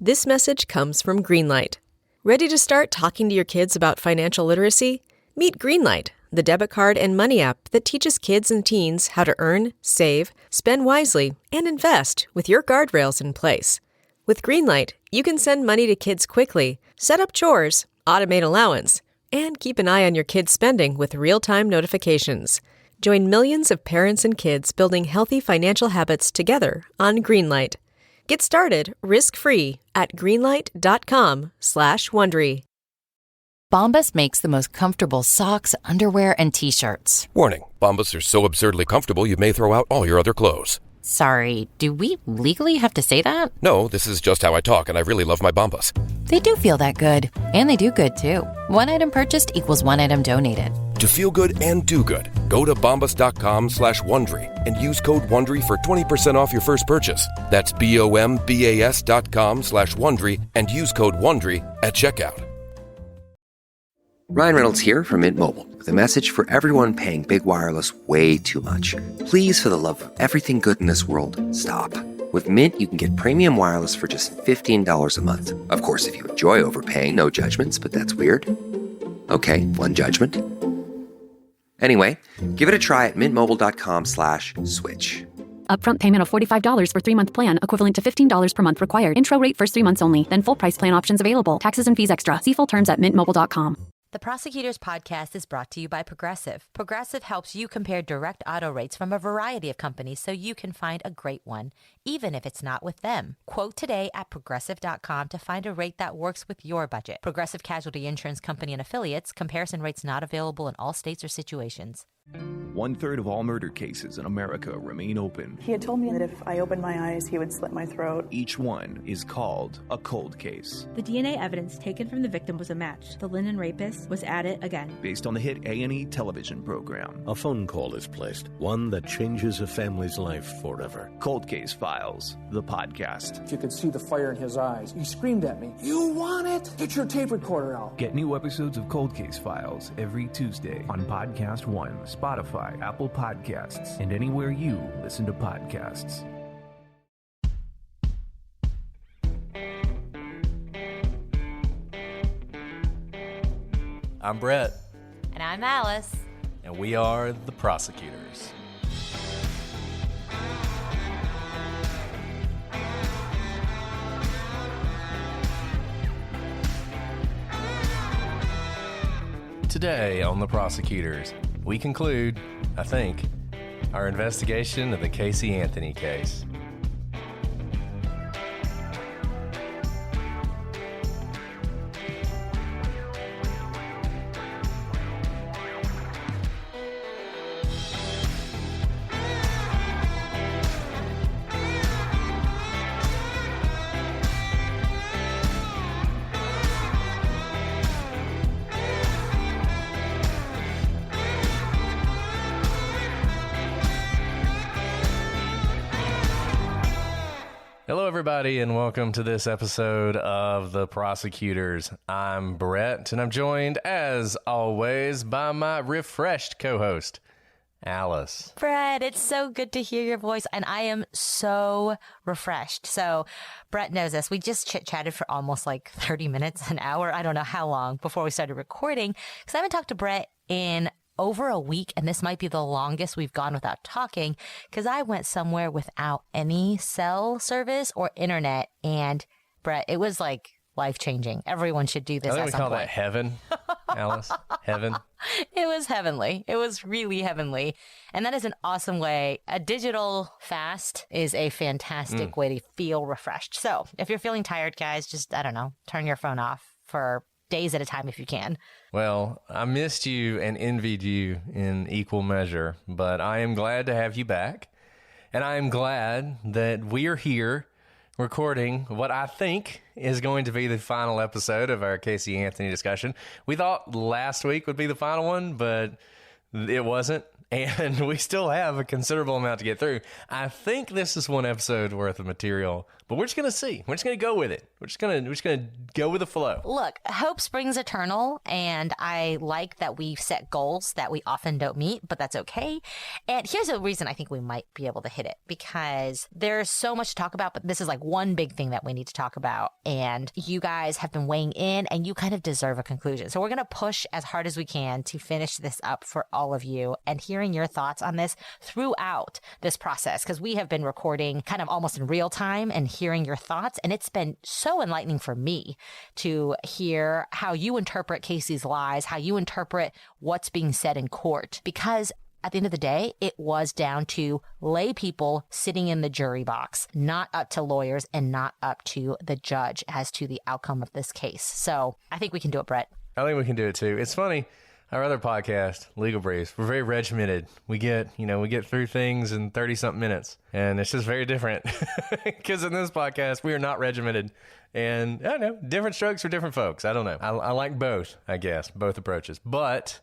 This message comes from Greenlight. Ready to start talking to your kids about financial literacy? Meet Greenlight, the debit card and money app that teaches kids and teens how to earn, save, spend wisely, and invest with your guardrails in place. With Greenlight, you can send money to kids quickly, set up chores, automate allowance, and keep an eye on your kids' spending with real-time notifications. Join millions of parents and kids building healthy financial habits together on Greenlight. Get started risk-free at greenlight.com/Wondery. Bombas makes the most comfortable socks, underwear, and T-shirts. Warning, Bombas are so absurdly comfortable you may throw out all your other clothes. Sorry, do we legally have to say that? No, this is just how I talk, and I really love my Bombas. They do feel that good. And they do good, too. One item purchased equals one item donated. To feel good and do good, go to bombas.com/Wondery and use code WONDERY for 20% off your first purchase. That's BOMBAS.com/Wondery and use code WONDERY at checkout. Ryan Reynolds here from Mint Mobile with a message for everyone paying big wireless way too much. Please, for the love of everything good in this world, stop. With Mint, you can get premium wireless for just $15 a month. Of course, if you enjoy overpaying, no judgments, but that's weird. Okay, one judgment. Anyway, give it a try at mintmobile.com/switch. Upfront payment of $45 for 3-month plan, equivalent to $15 per month required. Intro rate first 3 months only, then full price plan options available. Taxes and fees extra. See full terms at mintmobile.com. The Prosecutors Podcast is brought to you by Progressive. Progressive helps you compare direct auto rates from a variety of companies so you can find a great one, even if it's not with them. Quote today at Progressive.com to find a rate that works with your budget. Progressive Casualty Insurance Company and Affiliates. Comparison rates not available in all states or situations. 1/3 of all murder cases in America remain open. He had told me that if I opened my eyes, he would slit my throat. Each one is called a cold case. The DNA evidence taken from the victim was a match. The Linden rapist was at it again. Based on the hit A&E television program. A phone call is placed, one that changes a family's life forever. Cold Case Files, the podcast. You could see the fire in his eyes. He screamed at me, "You want it? Get your tape recorder out." Get new episodes of Cold Case Files every Tuesday on Podcast One, Spotify, Apple Podcasts, and anywhere you listen to podcasts. I'm Brett. And I'm Alice. And we are the Prosecutors. Today on the Prosecutors, we conclude, I think, our investigation of the Casey Anthony case. Hello, everybody, and welcome to this episode of The Prosecutors. I'm Brett, and I'm joined, as always, by my refreshed co-host, Alice. Brett, it's so good to hear your voice, and I am so refreshed. So, Brett knows this. We just chit-chatted for almost like 30 minutes, an hour, I don't know how long, before we started recording, because I haven't talked to Brett in over a week, and this might be the longest we've gone without talking, because I went somewhere without any cell service or internet, and Brett, it was like life-changing. Everyone should do this at some point. I think we call that heaven, Alice. Heaven. It was heavenly. It was really heavenly. And that is an awesome way. A digital fast is a fantastic way to feel refreshed. So if you're feeling tired, guys, just, I don't know, turn your phone off for days at a time if you can. Well, I missed you and envied you in equal measure, but I am glad to have you back. And I am glad that we are here recording what I think is going to be the final episode of our Casey Anthony discussion. We thought last week would be the final one, but it wasn't. And we still have a considerable amount to get through. I think this is one episode worth of material But we're just going to see. We're just going to go with it. We're just going to go with the flow. Look, hope springs eternal, and I like that we set goals that we often don't meet, but that's okay. And here's a reason I think we might be able to hit it, because there's so much to talk about, but this is like one big thing that we need to talk about. And you guys have been weighing in, and you kind of deserve a conclusion. So we're going to push as hard as we can to finish this up for all of you and hearing your thoughts on this throughout this process, because we have been recording kind of almost in real time and hearing your thoughts. And it's been so enlightening for me to hear how you interpret Casey's lies, how you interpret what's being said in court, because at the end of the day, it was down to lay people sitting in the jury box, not up to lawyers and not up to the judge as to the outcome of this case. So I think we can do it, Brett. I think we can do it too. It's funny. Our other podcast, Legal Briefs, we're very regimented. We get through things in 30-something minutes, and it's just very different because in this podcast, we are not regimented. And I don't know, different strokes for different folks. I don't know. I like both, I guess, both approaches. But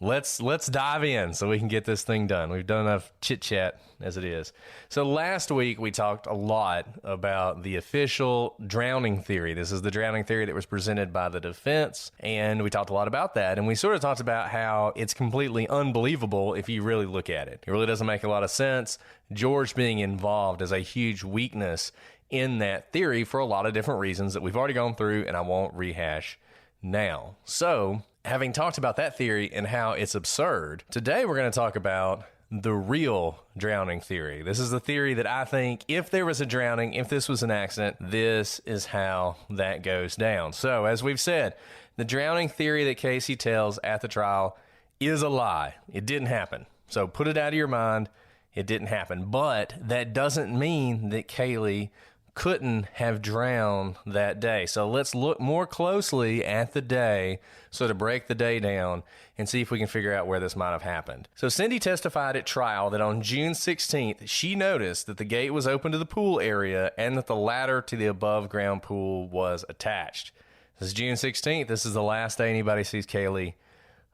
let's dive in so we can get this thing done. We've done enough chit-chat as it is. So last week, we talked a lot about the official drowning theory. This is the drowning theory that was presented by the defense, and we talked a lot about that. And we sort of talked about how it's completely unbelievable if you really look at it. It really doesn't make a lot of sense. George being involved is a huge weakness in that theory for a lot of different reasons that we've already gone through, and I won't rehash now. So, having talked about that theory and how it's absurd, today we're going to talk about the real drowning theory. This is the theory that I think if there was a drowning, if this was an accident, this is how that goes down. So, as we've said, the drowning theory that Casey tells at the trial is a lie. It didn't happen. So, put it out of your mind. It didn't happen. But that doesn't mean that Kaylee couldn't have drowned that day. So let's look more closely at the day, so to break the day down and see if we can figure out where this might have happened. So Cindy testified at trial that on June 16th, she noticed that the gate was open to the pool area and that the ladder to the above ground pool was attached. This is June 16th. This is the last day anybody sees Kaylee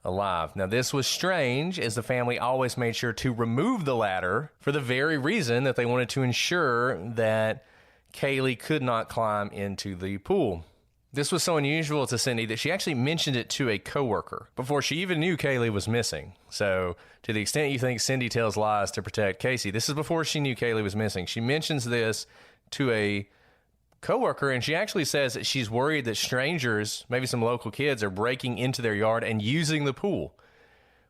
alive. Now, this was strange, as the family always made sure to remove the ladder for the very reason that they wanted to ensure that Kaylee could not climb into the pool. This was so unusual to Cindy that she actually mentioned it to a coworker before she even knew Kaylee was missing. So, to the extent you think Cindy tells lies to protect Casey, this is before she knew Kaylee was missing. She mentions this to a coworker, and she actually says that she's worried that strangers, maybe some local kids, are breaking into their yard and using the pool,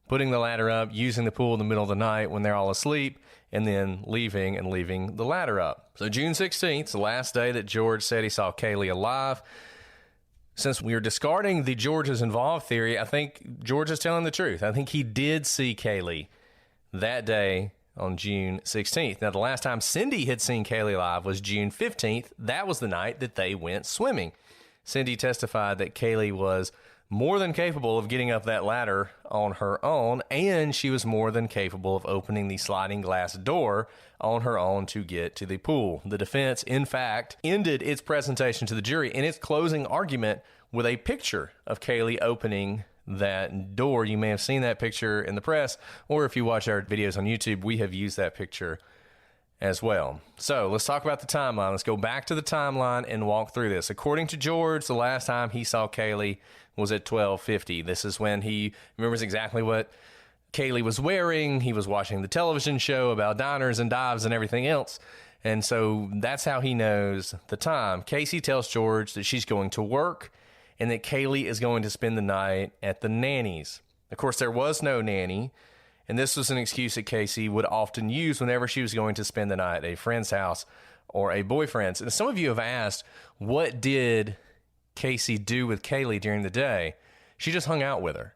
putting the ladder up, using the pool in the middle of the night when they're all asleep, and then leaving the ladder up. So June 16th, the last day that George said he saw Kaylee alive. Since we are discarding the George is involved theory, I think George is telling the truth. I think he did see Kaylee that day on June 16th. Now, the last time Cindy had seen Kaylee alive was June 15th. That was the night that they went swimming. Cindy testified that Kaylee was more than capable of getting up that ladder on her own, and she was more than capable of opening the sliding glass door on her own to get to the pool. The defense, in fact, ended its presentation to the jury in its closing argument with a picture of Kaylee opening that door. You may have seen that picture in the press, or if you watch our videos on YouTube, we have used that picture as well. So let's talk about the timeline. Let's go back to the timeline and walk through this. According to George, the last time he saw Kaylee was at 12:50. This is when he remembers exactly what Kaylee was wearing. He was watching the television show about diners and dives and everything else. And so that's how he knows the time. Casey tells George that she's going to work and that Kaylee is going to spend the night at the nanny's. Of course, there was no nanny, and this was an excuse that Casey would often use whenever she was going to spend the night at a friend's house or a boyfriend's. And some of you have asked, what did Casey do with Kaylee during the day? She just hung out with her.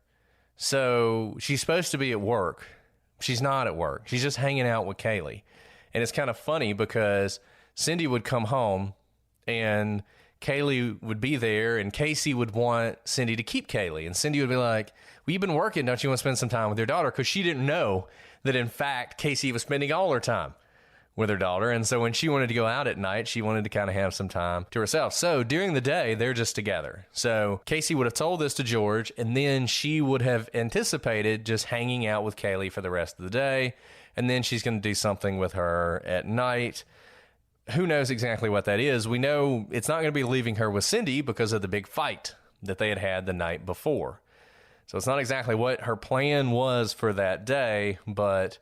So she's supposed to be at work. She's not at work. She's just hanging out with Kaylee. And it's kind of funny because Cindy would come home and Kaylee would be there, and Casey would want Cindy to keep Kaylee. And Cindy would be like, well, you've been working. Don't you want to spend some time with your daughter? Because she didn't know that, in fact, Casey was spending all her time with her daughter. And so when she wanted to go out at night, she wanted to kind of have some time to herself. So during the day, they're just together. So Casey would have told this to George, and then she would have anticipated just hanging out with Kaylee for the rest of the day. And then she's going to do something with her at night. who knows exactly what that is. We know it's not going to be leaving her with Cindy because of the big fight that they had the night before. So it's not exactly what her plan was for that day, but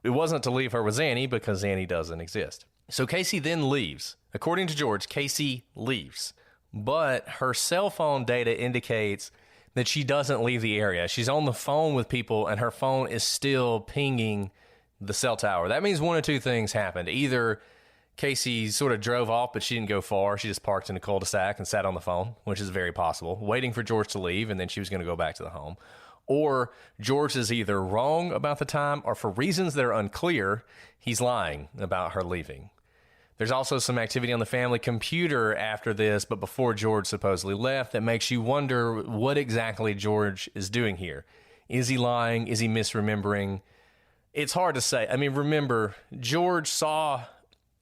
it wasn't to leave her with Zanny because Zanny doesn't exist. So Casey then leaves. According to George, Casey leaves. But her cell phone data indicates that she doesn't leave the area. She's on the phone with people, and her phone is still pinging the cell tower. That means one of two things happened. Either Casey sort of drove off, but she didn't go far. She just parked in a cul-de-sac and sat on the phone, which is very possible, waiting for George to leave, and then she was going to go back to the home. Or George is either wrong about the time, or for reasons that are unclear, he's lying about her leaving. There's also some activity on the family computer after this, but before George supposedly left, that makes you wonder what exactly George is doing here. Is he lying? Is he misremembering? It's hard to say. I mean, remember, George saw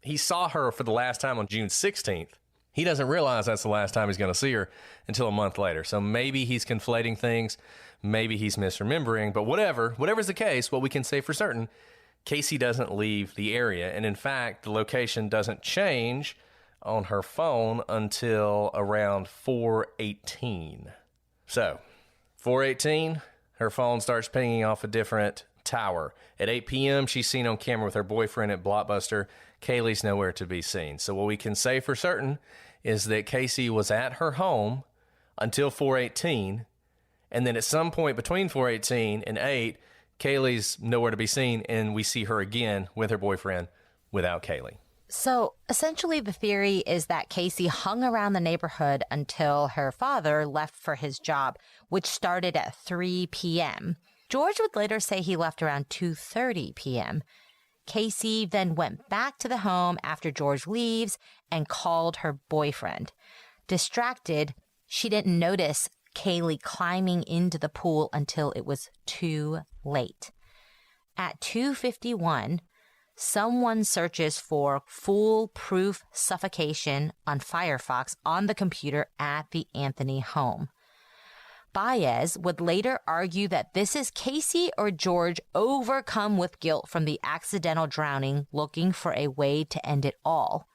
her for the last time on June 16th. He doesn't realize that's the last time he's going to see her until a month later. So maybe he's conflating things. Maybe he's misremembering. But whatever's the case, what we can say for certain, Casey doesn't leave the area. And in fact, the location doesn't change on her phone until around 4:18. So 4:18, her phone starts pinging off a different tower. At 8 p.m., she's seen on camera with her boyfriend at Blockbuster. Kaylee's nowhere to be seen. So what we can say for certain is that Casey was at her home until 4:18, and then at some point between 4:18 and 8, Kaylee's nowhere to be seen, and we see her again with her boyfriend without Kaylee. So essentially the theory is that Casey hung around the neighborhood until her father left for his job, which started at 3 p.m. George would later say he left around 2:30 p.m. Casey then went back to the home after George leaves and called her boyfriend. Distracted, she didn't notice Kaylee climbing into the pool until it was too late. At 2:51, someone searches for foolproof suffocation on Firefox on the computer at the Anthony home. Baez would later argue that this is Casey or George overcome with guilt from the accidental drowning, looking for a way to end it all.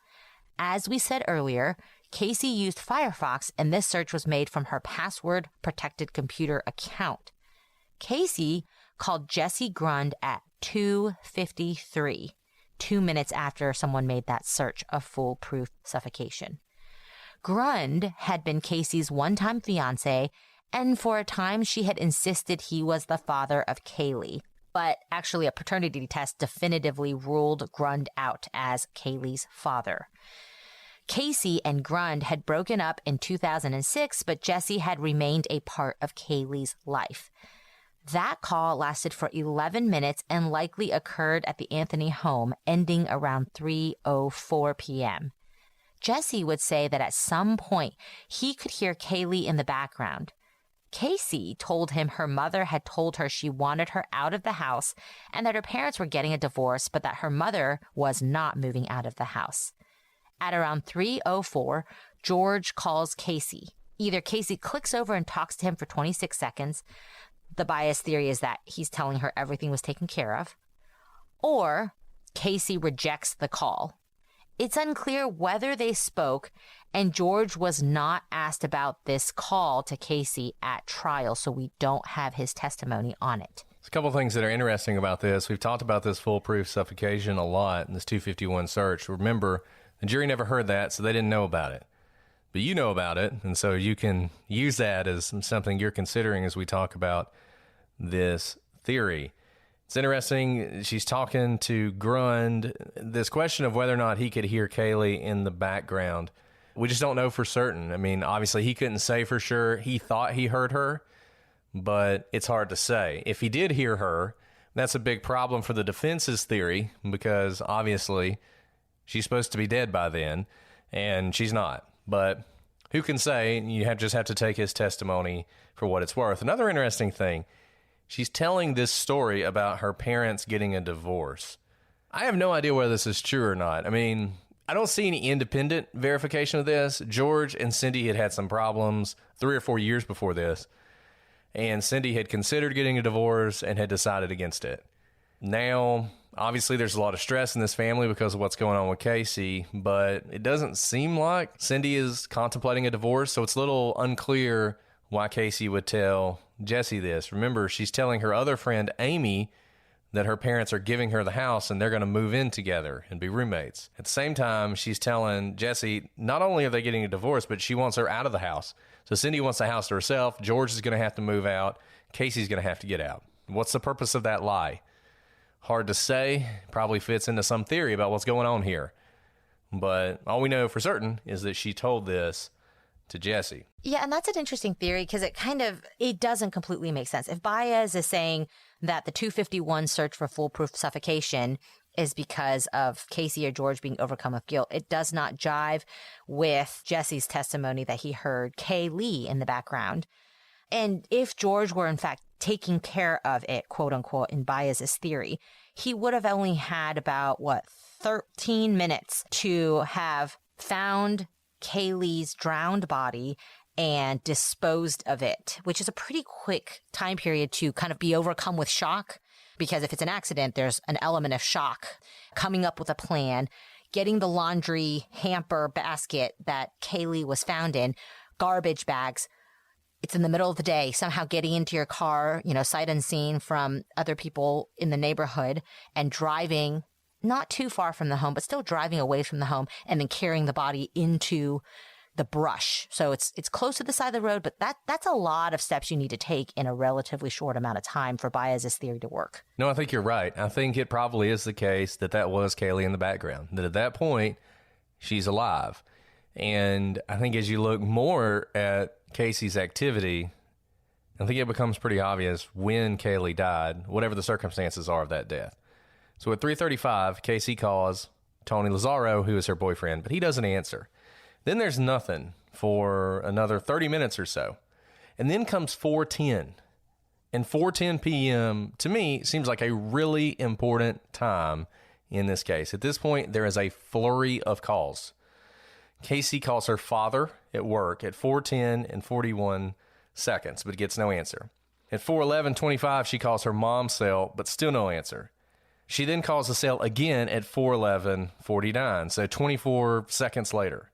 As we said earlier, Casey used Firefox, and this search was made from her password-protected computer account. Casey called Jesse Grund at 2:53, 2 minutes after someone made that search of foolproof suffocation. Grund had been Casey's one-time fiancé, and for a time she had insisted he was the father of Kaylee. But actually a paternity test definitively ruled Grund out as Kaylee's father. Casey and Grund had broken up in 2006, but Jesse had remained a part of Kaylee's life. That call lasted for 11 minutes and likely occurred at the Anthony home, ending around 3:04 p.m. Jesse would say that at some point he could hear Kaylee in the background. Casey told him her mother had told her she wanted her out of the house and that her parents were getting a divorce, but that her mother was not moving out of the house. At around 3:04, George calls Casey. Either Casey clicks over and talks to him for 26 seconds. The bias theory is that he's telling her everything was taken care of. Or Casey rejects the call. It's unclear whether they spoke, and George was not asked about this call to Casey at trial, so we don't have his testimony on it. There's a couple things that are interesting about this. We've talked about this foolproof suffocation a lot in this 251 search. Remember, the jury never heard that, so they didn't know about it. But you know about it, and so you can use that as something you're considering as we talk about this theory. It's interesting. She's talking to Grund. This question of whether or not he could hear Kaylee in the background, we just don't know for certain. I mean, obviously, he couldn't say for sure. He thought he heard her, but it's hard to say. If he did hear her, that's a big problem for the defense's theory because obviously she's supposed to be dead by then, and she's not. But who can say? You just have to take his testimony for what it's worth. Another interesting thing, she's telling this story about her parents getting a divorce. I have no idea whether this is true or not. I mean, I don't see any independent verification of this. George and Cindy had some problems 3 or 4 years before this, and Cindy had considered getting a divorce and had decided against it. Now, Obviously, there's a lot of stress in this family because of what's going on with Casey, but it doesn't seem like Cindy is contemplating a divorce, so it's a little unclear why Casey would tell Jesse this. Remember, she's telling her other friend, Amy, that her parents are giving her the house and they're going to move in together and be roommates. At the same time, she's telling Jesse not only are they getting a divorce, but she wants her out of the house. So Cindy wants the house to herself. George is going to have to move out. Casey's going to have to get out. What's the purpose of that lie? Hard to say. Probably fits into some theory about what's going on here. But all we know for certain is that she told this to Jesse. Yeah, and that's an interesting theory because it doesn't completely make sense. If Baez is saying that the 251 search for foolproof suffocation is because of Casey or George being overcome with guilt, it does not jive with Jesse's testimony that he heard Kay Lee in the background. And if George were in fact taking care of it, quote unquote, in Baez's theory, he would have only had about, 13 minutes to have found Kaylee's drowned body and disposed of it, which is a pretty quick time period to kind of be overcome with shock. Because if it's an accident, there's an element of shock. Coming up with a plan, getting the laundry hamper basket that Kaylee was found in, garbage bags. It's in the middle of the day, somehow getting into your car, sight unseen from other people in the neighborhood and driving not too far from the home, but still driving away from the home and then carrying the body into the brush. So it's close to the side of the road, but that's a lot of steps you need to take in a relatively short amount of time for Baez's theory to work. No, I think you're right. I think it probably is the case that was Kaylee in the background, that at that point, she's alive. And I think as you look more at Casey's activity, I think it becomes pretty obvious when Kaylee died, whatever the circumstances are of that death. So at 3:35, Casey calls Tony Lazzaro, who is her boyfriend, but he doesn't answer. Then there's nothing for another 30 minutes or so. And then comes 4:10. And 4:10 p.m., to me, seems like a really important time in this case. At this point, there is a flurry of calls. Casey calls her father at work at 4:10 and 41 seconds, but gets no answer. At 4:11:25, she calls her mom's cell, but still no answer. She then calls the cell again at 4:11:49, so 24 seconds later.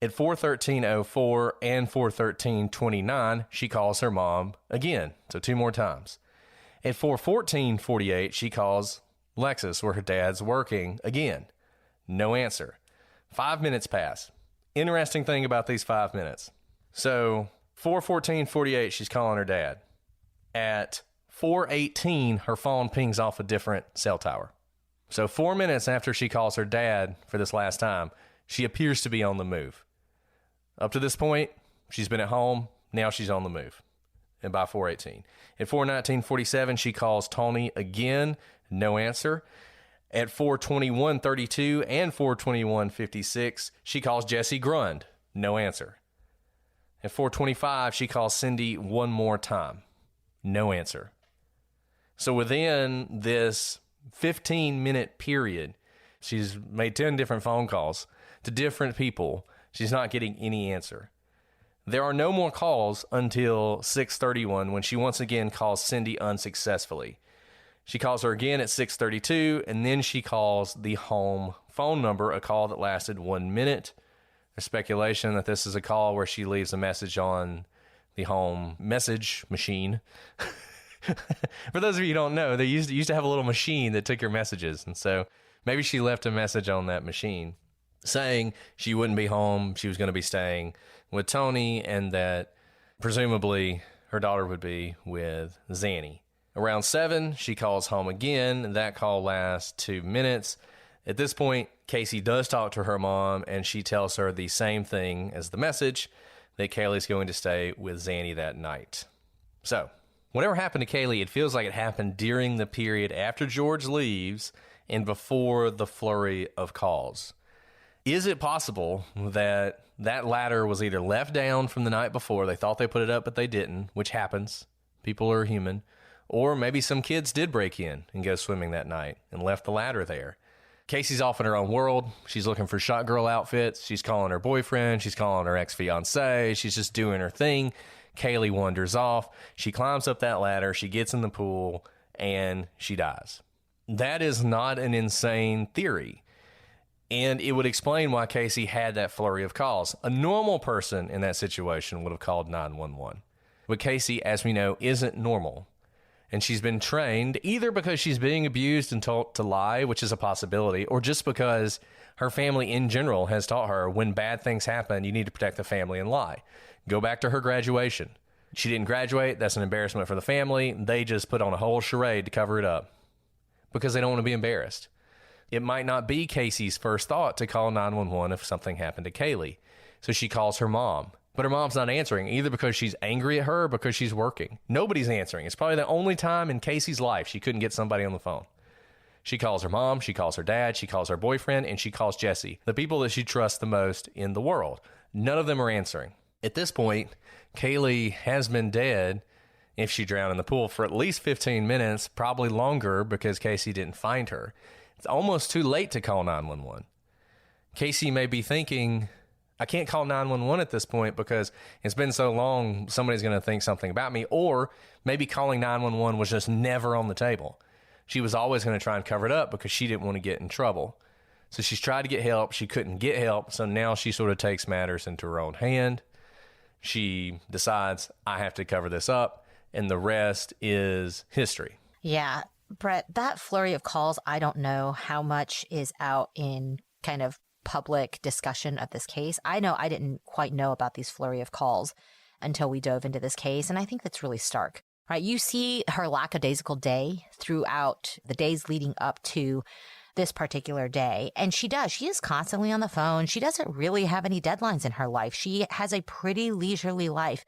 At 4:13:04 and 4:13:29, she calls her mom again, so 2 more times. At 4:14:48, she calls Lexus, where her dad's working, again. No answer. 5 minutes pass. Interesting thing about these 5 minutes. So 4:14:48, she's calling her dad. At 4:18, her phone pings off a different cell tower. So 4 minutes after she calls her dad for this last time, she appears to be on the move. Up to this point, she's been at home. Now she's on the move. And by 4:18. At 4:19:47, she calls Tony again. No answer. At 4:21:32 and 4:21:56, she calls Jesse Grund. No answer. At 4:25, she calls Cindy one more time. No answer. So within this 15-minute period, she's made 10 different phone calls to different people. She's not getting any answer. There are no more calls until 6:31 when she once again calls Cindy unsuccessfully. She calls her again at 6:32, and then she calls the home phone number, a call that lasted 1 minute. There's speculation that this is a call where she leaves a message on the home message machine. For those of you who don't know, they used to have a little machine that took your messages, and so maybe she left a message on that machine saying she wouldn't be home, she was going to be staying with Tony, and that presumably her daughter would be with Zanny. Around 7, she calls home again, and that call lasts 2 minutes. At this point, Casey does talk to her mom, and she tells her the same thing as the message, that Kaylee's going to stay with Zanny that night. So, whatever happened to Kaylee, it feels like it happened during the period after George leaves and before the flurry of calls. Is it possible that that ladder was either left down from the night before, they thought they put it up but they didn't, which happens, people are human, or maybe some kids did break in and go swimming that night and left the ladder there? Casey's off in her own world. She's looking for shot girl outfits. She's calling her boyfriend. She's calling her ex-fiancé. She's just doing her thing. Kaylee wanders off. She climbs up that ladder. She gets in the pool, and she dies. That is not an insane theory. And it would explain why Casey had that flurry of calls. A normal person in that situation would have called 911. But Casey, as we know, isn't normal. And she's been trained either because she's being abused and taught to lie, which is a possibility, or just because her family in general has taught her when bad things happen, you need to protect the family and lie. Go back to her graduation. She didn't graduate. That's an embarrassment for the family. They just put on a whole charade to cover it up because they don't want to be embarrassed. It might not be Casey's first thought to call 911 if something happened to Kaylee. So she calls her mom. But her mom's not answering, either because she's angry at her or because she's working. Nobody's answering. It's probably the only time in Casey's life she couldn't get somebody on the phone. She calls her mom, she calls her dad, she calls her boyfriend, and she calls Jesse, the people that she trusts the most in the world. None of them are answering. At this point, Kaylee has been dead, if she drowned in the pool, for at least 15 minutes, probably longer because Casey didn't find her. It's almost too late to call 911. Casey may be thinking, I can't call 911 at this point because it's been so long, somebody's going to think something about me. Or maybe calling 911 was just never on the table. She was always going to try and cover it up because she didn't want to get in trouble. So she's tried to get help. She couldn't get help. So now she sort of takes matters into her own hand. She decides, I have to cover this up. And the rest is history. Yeah, Brett, that flurry of calls, I don't know how much is out in kind of public discussion of this case. I know I didn't quite know about these flurry of calls until we dove into this case, and I think that's really stark, right? You see her lackadaisical day throughout the days leading up to this particular day, and she is constantly on the phone. She doesn't really have any deadlines in her life. She has a pretty leisurely life,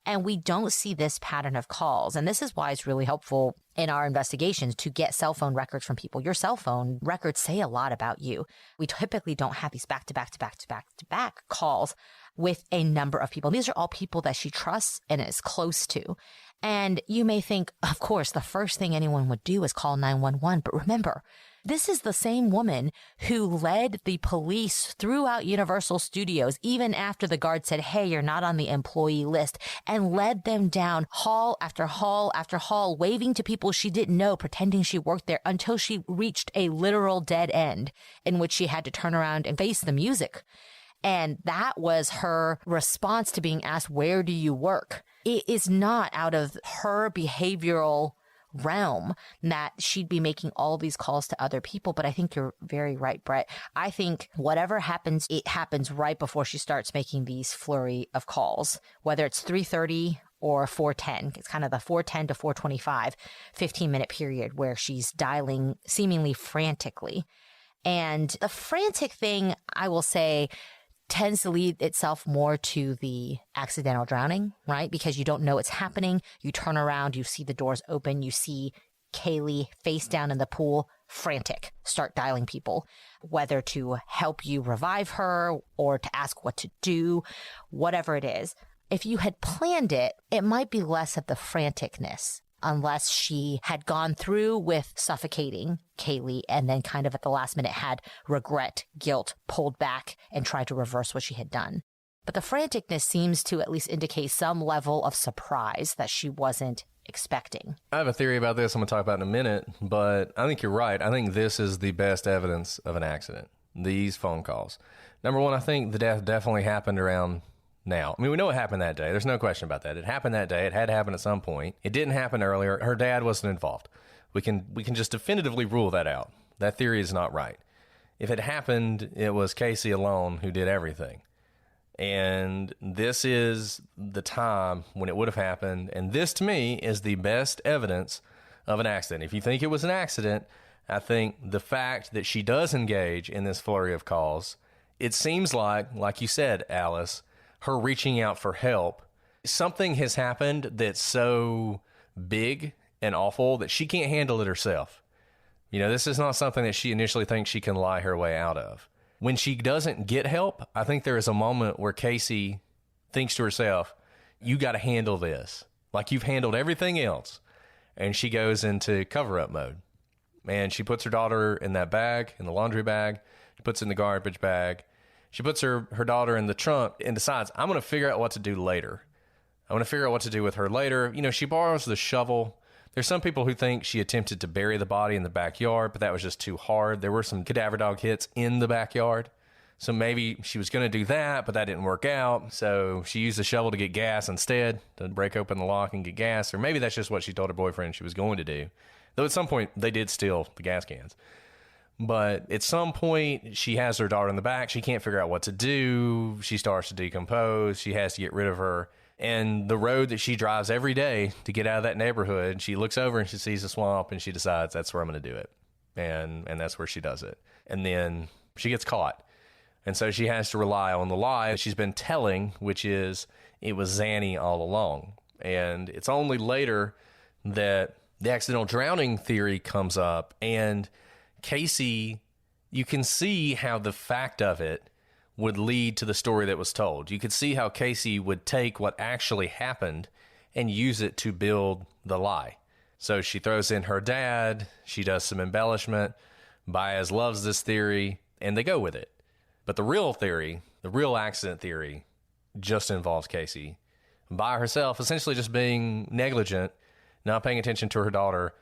and we don't see this pattern of calls. And this is why it's really helpful in our investigations to get cell phone records from people. Your cell phone records say a lot about you. We typically don't have these back-to-back calls with a number of people. These are all people that she trusts and is close to. And you may think, of course, the first thing anyone would do is call 911. But remember, this is the same woman who led the police throughout Universal Studios, even after the guard said, hey, you're not on the employee list, and led them down hall after hall after hall, waving to people she didn't know, pretending she worked there, until she reached a literal dead end in which she had to turn around and face the music. And that was her response to being asked, where do you work? It is not out of her behavioral realm that she'd be making all these calls to other people. But I think you're very right, Brett. I think whatever happens, it happens right before she starts making these flurry of calls, whether it's 3:30 or 4:10. It's kind of the 4:10 to 4:25, 15-minute period where she's dialing seemingly frantically. And the frantic thing, I will say, tends to lead itself more to the accidental drowning, right? Because you don't know what's happening. You turn around, you see the doors open, you see Kaylee face down in the pool, frantic, start dialing people, whether to help you revive her or to ask what to do, whatever it is. If you had planned it, it might be less of the franticness, unless she had gone through with suffocating Kaylee and then kind of at the last minute had regret, guilt, pulled back and tried to reverse what she had done. But the franticness seems to at least indicate some level of surprise that she wasn't expecting. I have a theory about this I'm going to talk about in a minute, but I think you're right. I think this is the best evidence of an accident, these phone calls. Number one, I think the death definitely happened around now. I mean, we know it happened that day. There's no question about that. It happened that day. It had to happen at some point. It didn't happen earlier. Her dad wasn't involved. We can just definitively rule that out. That theory is not right. If it happened, it was Casey alone who did everything. And this is the time when it would have happened. And this, to me, is the best evidence of an accident. If you think it was an accident, I think the fact that she does engage in this flurry of calls, it seems like you said, Alice, her reaching out for help. Something has happened that's so big and awful that she can't handle it herself. You know, this is not something that she initially thinks she can lie her way out of. When she doesn't get help, I think there is a moment where Casey thinks to herself, you got to handle this like you've handled everything else. And she goes into cover-up mode. And she puts her daughter in that bag, in the laundry bag. She puts it in the garbage bag. She puts her daughter in the trunk and decides, I'm going to figure out what to do later. I'm going to figure out what to do with her later. You know, she borrows the shovel There's some people who think she attempted to bury the body in the backyard, but that was just too hard. There were some cadaver dog hits in the backyard. So maybe she was going to do that, but that didn't work out. So she used a shovel to get gas instead, to break open the lock and get gas. Or maybe that's just what she told her boyfriend she was going to do. Though at some point, they did steal the gas cans. But at some point, she has her daughter in the back. She can't figure out what to do. She starts to decompose. She has to get rid of her. And the road that she drives every day to get out of that neighborhood, she looks over and she sees a swamp and she decides that's where I'm going to do it. And that's where she does it. And then she gets caught. And so she has to rely on the lie she's been telling, which is it was Zanny all along. And it's only later that the accidental drowning theory comes up. And Casey, you can see how the fact of it would lead to the story that was told. You could see how Casey would take what actually happened and use it to build the lie. So she throws in her dad. She does some embellishment. Baez loves this theory, and they go with it. But the real theory, the real accident theory, just involves Casey by herself, essentially just being negligent, not paying attention to her daughter,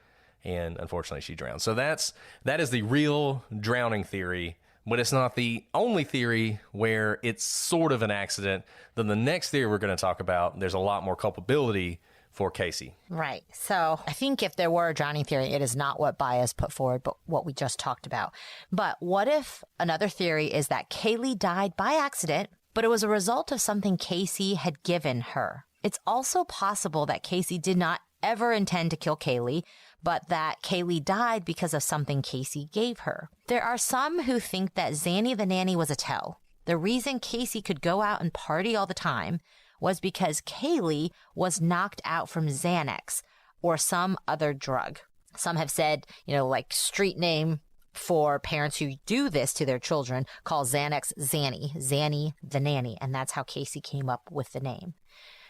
and unfortunately she drowned. So that is the real drowning theory, but it's not the only theory where it's sort of an accident. Then the next theory we're going to talk about, there's a lot more culpability for Casey. Right. So I think if there were a drowning theory, it is not what Baez put forward, but what we just talked about. But what if another theory is that Kaylee died by accident, but it was a result of something Casey had given her? It's also possible that Casey did not ever intend to kill Kaylee, but that Kaylee died because of something Casey gave her. There are some who think that Zanny the nanny was a tell. The reason Casey could go out and party all the time was because Kaylee was knocked out from Xanax or some other drug. Some have said, like street name for parents who do this to their children, call Xanax Zanny the nanny, and that's how Casey came up with the name.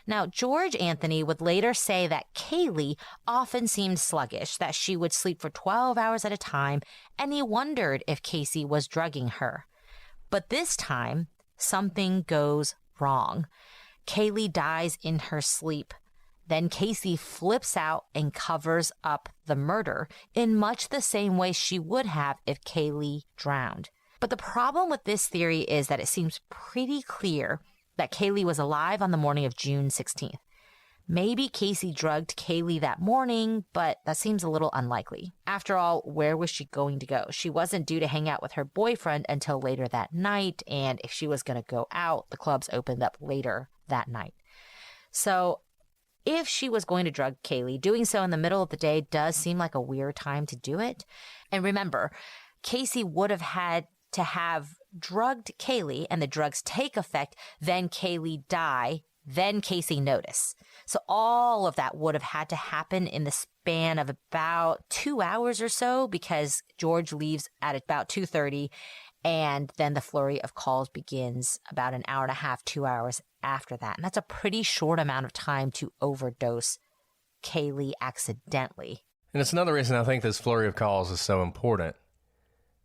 Now, George Anthony would later say that Kaylee often seemed sluggish, that she would sleep for 12 hours at a time, and he wondered if Casey was drugging her. But this time, something goes wrong. Kaylee dies in her sleep. Then Casey flips out and covers up the murder in much the same way she would have if Kaylee drowned. But the problem with this theory is that it seems pretty clear that Kaylee was alive on the morning of June 16th. Maybe Casey drugged Kaylee that morning, but that seems a little unlikely. After all, where was she going to go? She wasn't due to hang out with her boyfriend until later that night, and if she was going to go out, the clubs opened up later that night. So if she was going to drug Kaylee, doing so in the middle of the day does seem like a weird time to do it. And remember, Casey would have had to have drugged Kaylee and the drugs take effect, then Kaylee die, then Casey notice. So all of that would have had to happen in the span of about 2 hours or so, because George leaves at about 2:30, and then the flurry of calls begins about an hour and a half, 2 hours after that. And that's a pretty short amount of time to overdose Kaylee accidentally. And it's another reason I think this flurry of calls is so important.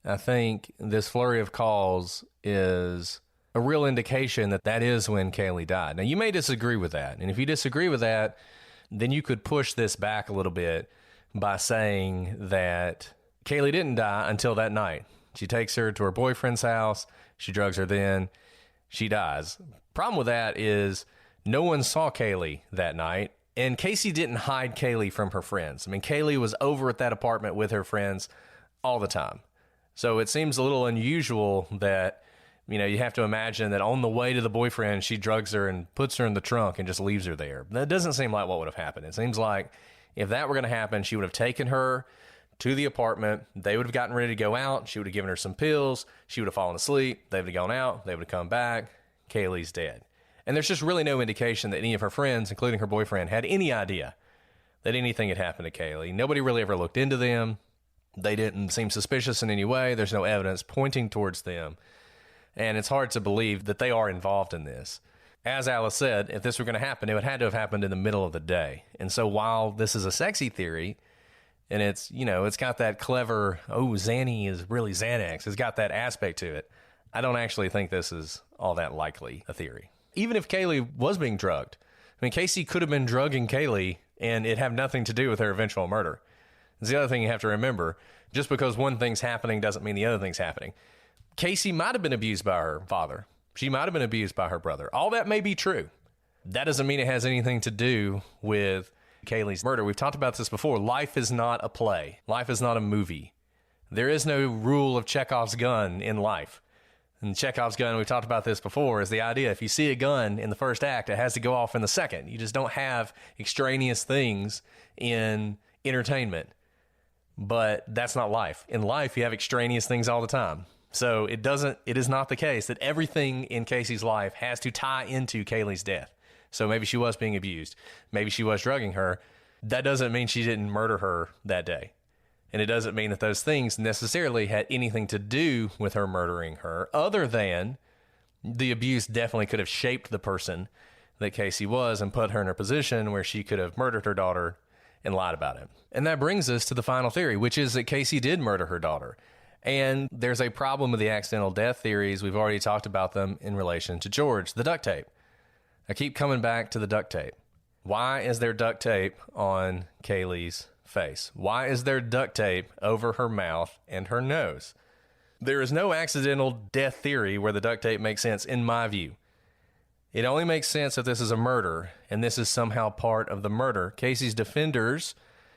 I think this flurry of calls is a real indication that that is when Kaylee died. Now, you may disagree with that. And if you disagree with that, then you could push this back a little bit by saying that Kaylee didn't die until that night. She takes her to her boyfriend's house. She drugs her then. She dies. Problem with that is no one saw Kaylee that night. And Casey didn't hide Kaylee from her friends. I mean, Kaylee was over at that apartment with her friends all the time. So it seems a little unusual that, you have to imagine that on the way to the boyfriend, she drugs her and puts her in the trunk and just leaves her there. That doesn't seem like what would have happened. It seems like if that were going to happen, she would have taken her to the apartment. They would have gotten ready to go out. She would have given her some pills. She would have fallen asleep. They would have gone out. They would have come back. Kaylee's dead. And there's just really no indication that any of her friends, including her boyfriend, had any idea that anything had happened to Kaylee. Nobody really ever looked into them. They didn't seem suspicious in any way. There's no evidence pointing towards them. And it's hard to believe that they are involved in this. As Alice said, if this were going to happen, it would have to have happened in the middle of the day. And so while this is a sexy theory, and it's, it's got that clever, Zanny is really Xanax. It's got that aspect to it. I don't actually think this is all that likely a theory. Even if Kaylee was being drugged, Casey could have been drugging Kaylee and it have nothing to do with her eventual murder. It's the other thing you have to remember. Just because one thing's happening doesn't mean the other thing's happening. Casey might have been abused by her father. She might have been abused by her brother. All that may be true. That doesn't mean it has anything to do with Kaylee's murder. We've talked about this before. Life is not a play. Life is not a movie. There is no rule of Chekhov's gun in life. And Chekhov's gun, we've talked about this before, is the idea if you see a gun in the first act, it has to go off in the second. You just don't have extraneous things in entertainment. But that's not life. In life, you have extraneous things all the time. So it is not the case that everything in Casey's life has to tie into Kaylee's death. So maybe she was being abused. Maybe she was drugging her. That doesn't mean she didn't murder her that day. And it doesn't mean that those things necessarily had anything to do with her murdering her, other than the abuse definitely could have shaped the person that Casey was and put her in a position where she could have murdered her daughter and lied about it. And that brings us to the final theory, which is that Casey did murder her daughter. And there's a problem with the accidental death theories. We've already talked about them in relation to George, the duct tape. I keep coming back to the duct tape. Why is there duct tape on Kaylee's face? Why is there duct tape over her mouth and her nose? There is no accidental death theory where the duct tape makes sense, in my view. It only makes sense if this is a murder, and this is somehow part of the murder. Casey's defenders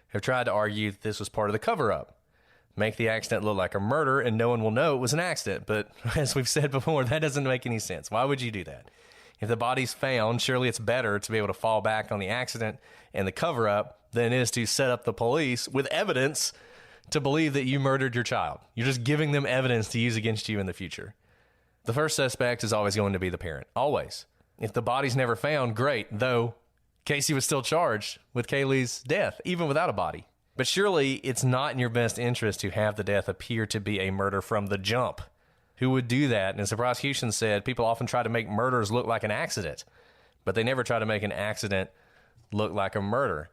have tried to argue that this was part of the cover-up. Make the accident look like a murder, and no one will know it was an accident. But as we've said before, that doesn't make any sense. Why would you do that? If the body's found, surely it's better to be able to fall back on the accident and the cover-up than it is to set up the police with evidence to believe that you murdered your child. You're just giving them evidence to use against you in the future. The first suspect is always going to be the parent. Always. If the body's never found, great, though Casey was still charged with Kaylee's death, even without a body. But surely it's not in your best interest to have the death appear to be a murder from the jump. Who would do that? And as the prosecution said, people often try to make murders look like an accident, but they never try to make an accident look like a murder.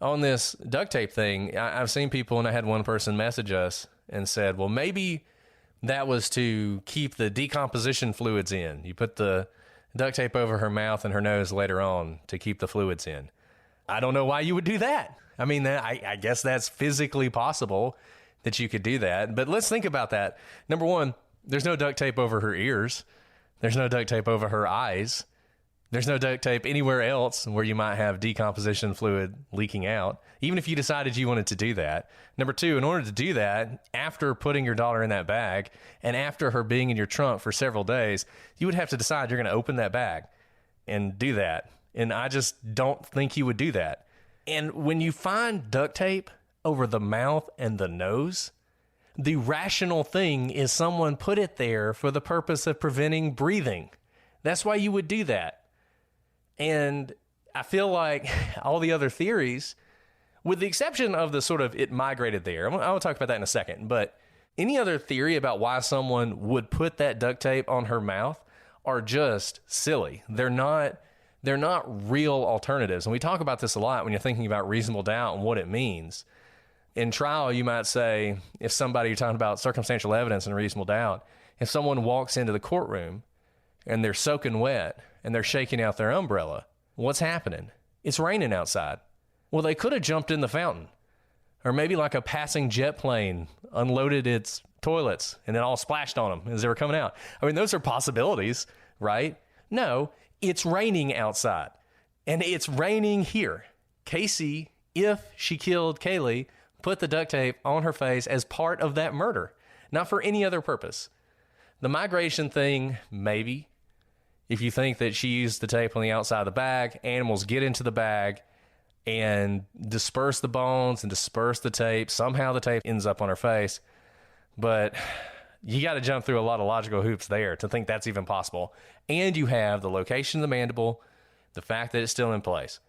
On this duct tape thing, I've seen people, and I had one person message us and said, well, maybe that was to keep the decomposition fluids in. You put the duct tape over her mouth and her nose later on to keep the fluids in. I don't know why you would do that. I mean, I guess that's physically possible that you could do that. But let's think about that. Number one, there's no duct tape over her ears. There's no duct tape over her eyes. There's no duct tape anywhere else where you might have decomposition fluid leaking out, even if you decided you wanted to do that. Number two, in order to do that, after putting your daughter in that bag and after her being in your trunk for several days, you would have to decide you're going to open that bag and do that. And I just don't think you would do that. And when you find duct tape over the mouth and the nose, the rational thing is someone put it there for the purpose of preventing breathing. That's why you would do that. And I feel like all the other theories, with the exception of the sort of it migrated there, I'll talk about that in a second, but any other theory about why someone would put that duct tape on her mouth are just silly. They're not real alternatives. And we talk about this a lot when you're thinking about reasonable doubt and what it means. In trial, you might say, if somebody, you're talking about circumstantial evidence and reasonable doubt, if someone walks into the courtroom and they're soaking wet and they're shaking out their umbrella, what's happening? It's raining outside. Well, they could have jumped in the fountain. Or maybe like a passing jet plane unloaded its toilets and it all splashed on them as they were coming out. I mean, those are possibilities, right? No, it's raining outside. And it's raining here. Casey, if she killed Kaylee, put the duct tape on her face as part of that murder, not for any other purpose. The migration thing, maybe. If you think that she used the tape on the outside of the bag, animals get into the bag and disperse the bones and disperse the tape. Somehow the tape ends up on her face. But you got to jump through a lot of logical hoops there to think that's even possible. And you have the location of the mandible, the fact that it's still in place.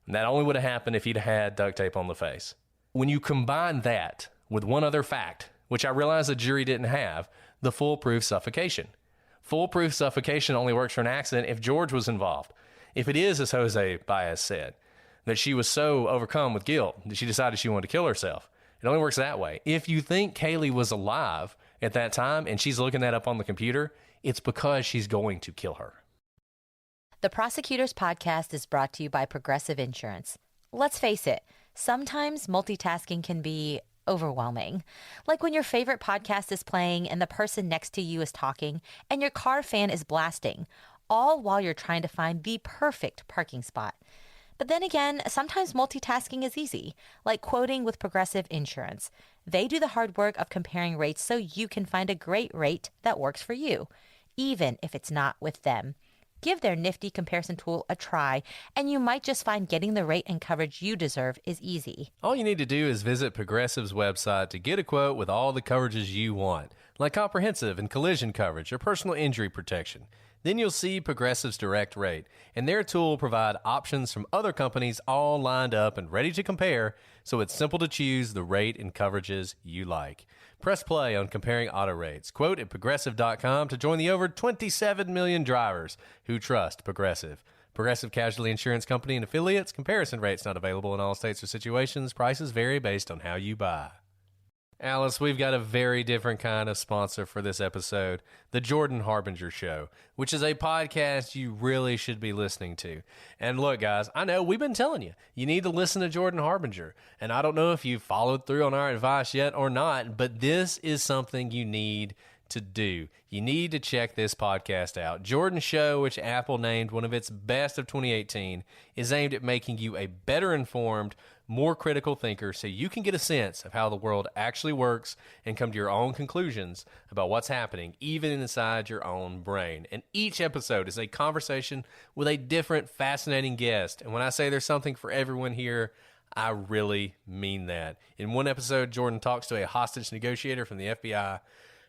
And that only would have happened if you'd had duct tape on the face. When you combine that with one other fact, which I realize the jury didn't have, the foolproof suffocation. Foolproof suffocation only works for an accident if George was involved. If it is, as Jose Baez said, that she was so overcome with guilt that she decided she wanted to kill herself, it only works that way. If you think Kaylee was alive at that time and she's looking that up on the computer, it's because she's going to kill her. The Prosecutor's Podcast is brought to you by Progressive Insurance. Let's face it, sometimes multitasking can be overwhelming. Like when your favorite podcast is playing and the person next to you is talking and your car fan is blasting, all while you're trying to find the perfect parking spot. But then again, sometimes multitasking is easy, like quoting with Progressive Insurance. They do the hard work of comparing rates so you can find a great rate that works for you, even if it's not with them. Give their nifty comparison tool a try, and you might just find getting the rate and coverage you deserve is easy. All you need to do is visit Progressive's website to get a quote with all the coverages you want, like comprehensive and collision coverage or personal injury protection. Then you'll see Progressive's direct rate, and their tool will provide options from other companies all lined up and ready to compare, so it's simple to choose the rate and coverages you like. Press play on comparing auto rates. Quote at Progressive.com to join the over 27 million drivers who trust Progressive. Progressive Casualty Insurance Company and affiliates. Comparison rates not available in all states or situations. Prices vary based on how you buy. Alice, we've got a very different kind of sponsor for this episode, The Jordan Harbinger Show, which is a podcast you really should be listening to. And look, guys, I know we've been telling you, you need to listen to Jordan Harbinger. And I don't know if you've followed through on our advice yet or not, but this is something you need to do. You need to check this podcast out. Jordan's show, which Apple named one of its best of 2018, is aimed at making you a better informed, more critical thinker so you can get a sense of how the world actually works and come to your own conclusions about what's happening even inside your own brain. And each episode is a conversation with a different fascinating guest. And when I say there's something for everyone here, I really mean that. In one episode, Jordan talks to a hostage negotiator from the FBI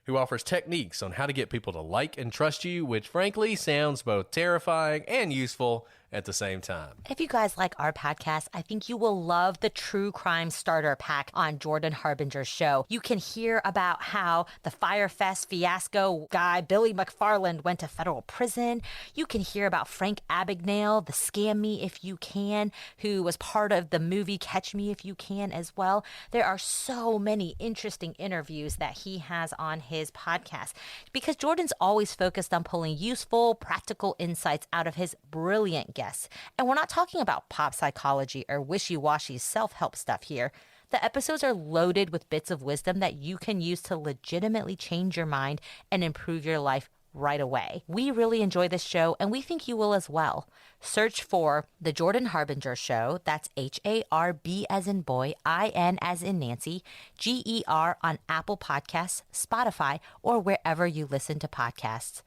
who offers techniques on how to get people to like and trust you, which frankly sounds both terrifying and useful at the same time. If you guys like our podcast, I think you will love the True Crime Starter Pack on Jordan Harbinger's show. You can hear about how the Firefest fiasco guy, Billy McFarland, went to federal prison. You can hear about Frank Abagnale, the Scam Me If You Can, who was part of the movie Catch Me If You Can as well. There are so many interesting interviews that he has on his podcast because Jordan's always focused on pulling useful, practical insights out of his brilliant guests. And we're not talking about pop psychology or wishy-washy self-help stuff here. The episodes are loaded with bits of wisdom that you can use to legitimately change your mind and improve your life right away. We really enjoy this show, and we think you will as well. Search for The Jordan Harbinger Show, that's H-A-R-B as in boy, I-N as in Nancy, G-E-R on Apple Podcasts, Spotify, or wherever you listen to podcasts.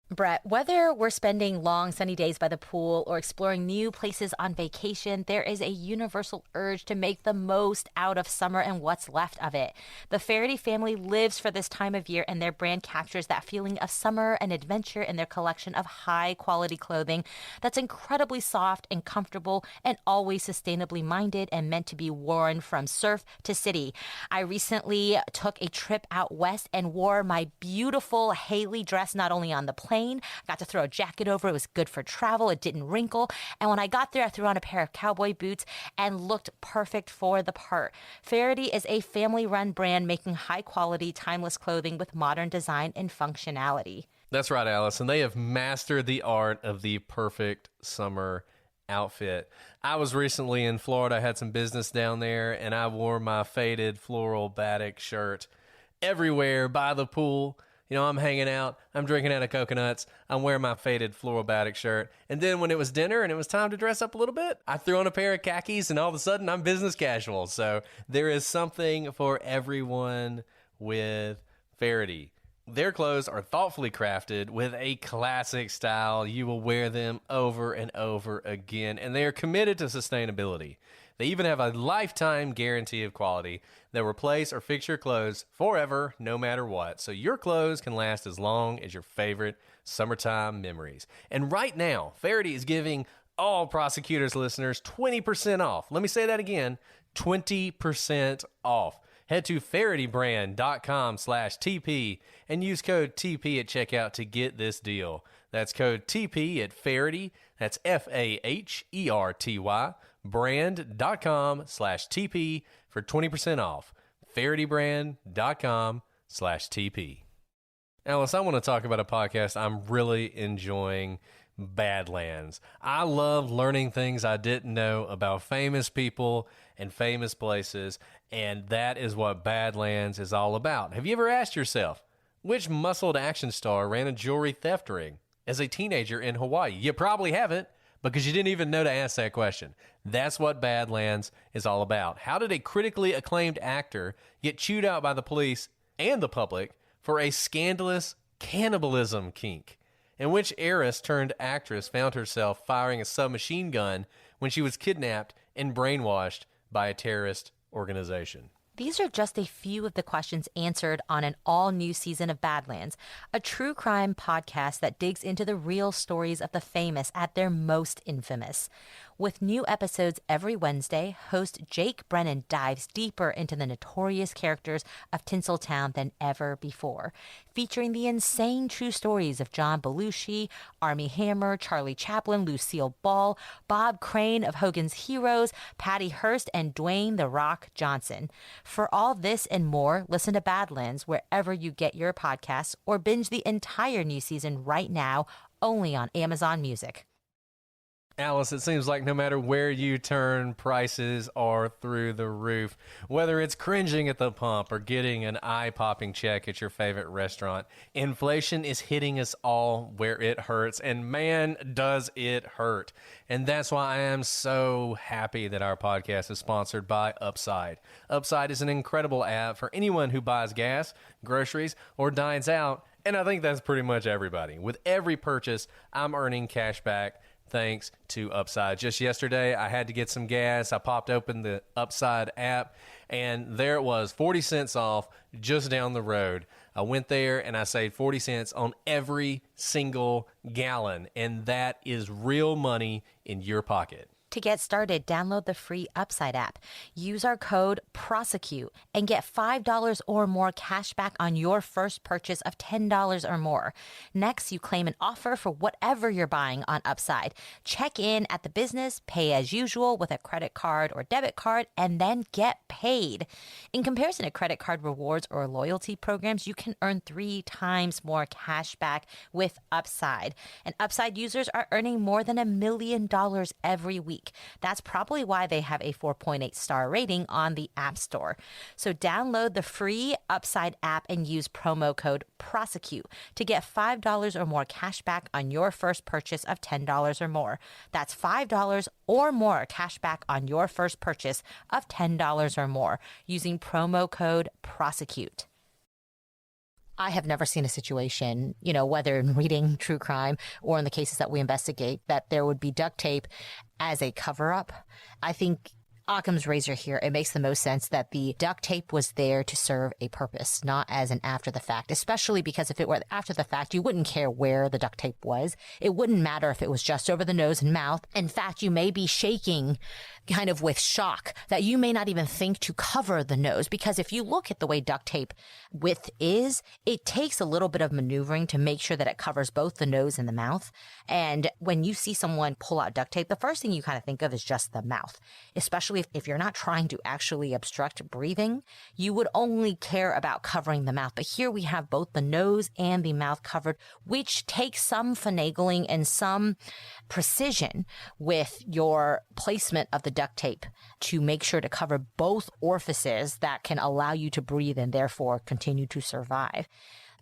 Brett, whether we're spending long sunny days by the pool or exploring new places on vacation, there is a universal urge to make the most out of summer and what's left of it. The Faraday family lives for this time of year, and their brand captures that feeling of summer and adventure in their collection of high-quality clothing that's incredibly soft and comfortable and always sustainably minded and meant to be worn from surf to city. I recently took a trip out west and wore my beautiful Haley dress not only on the plane, I got to throw a jacket over. It was good for travel. It didn't wrinkle. And when I got there, I threw on a pair of cowboy boots and looked perfect for the part. Faraday is a family-run brand making high-quality, timeless clothing with modern design and functionality. That's right, Alice. And they have mastered the art of the perfect summer outfit. I was recently in Florida. I had some business down there, and I wore my faded floral batik shirt everywhere by the pool. You know, I'm hanging out, I'm drinking out of coconuts, I'm wearing my faded floral batik shirt. And then when it was dinner and it was time to dress up a little bit, I threw on a pair of khakis and all of a sudden I'm business casual. So there is something for everyone with Faraday. Their clothes are thoughtfully crafted with a classic style. You will wear them over and over again, and they are committed to sustainability. They even have a lifetime guarantee of quality that will replace or fix your clothes forever, no matter what. So your clothes can last as long as your favorite summertime memories. And right now, Faraday is giving all Prosecutors listeners 20% off. Let me say that again, 20% off. Head to FaradayBrand.com/TP and use code TP at checkout to get this deal. That's code TP at Faraday. That's FAHERTY. Brand.com/TP for 20% off. FaradayBrand.com/TP. Alice, I want to talk about a podcast I'm really enjoying Badlands. I love learning things I didn't know about famous people and famous places, and that is what Badlands is all about. Have you ever asked yourself, which muscled action star ran a jewelry theft ring as a teenager in Hawaii? You probably haven't, because you didn't even know to ask that question. That's what Badlands is all about. How did a critically acclaimed actor get chewed out by the police and the public for a scandalous cannibalism kink? And which heiress turned actress found herself firing a submachine gun when she was kidnapped and brainwashed by a terrorist organization? These are just a few of the questions answered on an all-new season of Badlands, a true crime podcast that digs into the real stories of the famous at their most infamous. With new episodes every Wednesday, host Jake Brennan dives deeper into the notorious characters of Tinseltown than ever before, featuring the insane true stories of John Belushi, Armie Hammer, Charlie Chaplin, Lucille Ball, Bob Crane of Hogan's Heroes, Patty Hearst, and Dwayne "The Rock" Johnson. For all this and more, listen to Badlands wherever you get your podcasts, or binge the entire new season right now, only on Amazon Music. Alice, it seems like no matter where you turn, prices are through the roof. Whether it's cringing at the pump or getting an eye-popping check at your favorite restaurant, inflation is hitting us all where it hurts, and man, does it hurt. And that's why I am so happy that our podcast is sponsored by Upside. Upside is an incredible app for anyone who buys gas, groceries, or dines out, and I think that's pretty much everybody. With every purchase, I'm earning cash back thanks to Upside. Just yesterday, I had to get some gas. I popped open the Upside app, and there it was, 40 cents off just down the road. I went there, and I saved 40 cents on every single gallon, and that is real money in your pocket. To get started, download the free Upside app. Use our code PROSECUTE and get $5 or more cash back on your first purchase of $10 or more. Next, you claim an offer for whatever you're buying on Upside. Check in at the business, pay as usual with a credit card or debit card, and then get paid. In comparison to credit card rewards or loyalty programs, you can earn 3 times more cash back with Upside. And Upside users are earning more than $1 million every week. That's probably why they have a 4.8 star rating on the App Store. So download the free Upside app and use promo code PROSECUTE to get $5 or more cash back on your first purchase of $10 or more. That's $5 or more cash back on your first purchase of $10 or more using promo code PROSECUTE. I have never seen a situation, whether in reading true crime or in the cases that we investigate, that there would be duct tape as a cover-up. I think Occam's razor here, it makes the most sense that the duct tape was there to serve a purpose, not as an after the fact, especially because if it were after the fact, you wouldn't care where the duct tape was. It wouldn't matter if it was just over the nose and mouth. In fact, you may be shaking kind of with shock that you may not even think to cover the nose, because if you look at the way duct tape width is, it takes a little bit of maneuvering to make sure that it covers both the nose and the mouth. And when you see someone pull out duct tape, the first thing you kind of think of is just the mouth, especially if you're not trying to actually obstruct breathing. You would only care about covering the mouth. But here we have both the nose and the mouth covered, which takes some finagling and some precision with your placement of the duct tape to make sure to cover both orifices that can allow you to breathe and therefore continue to survive.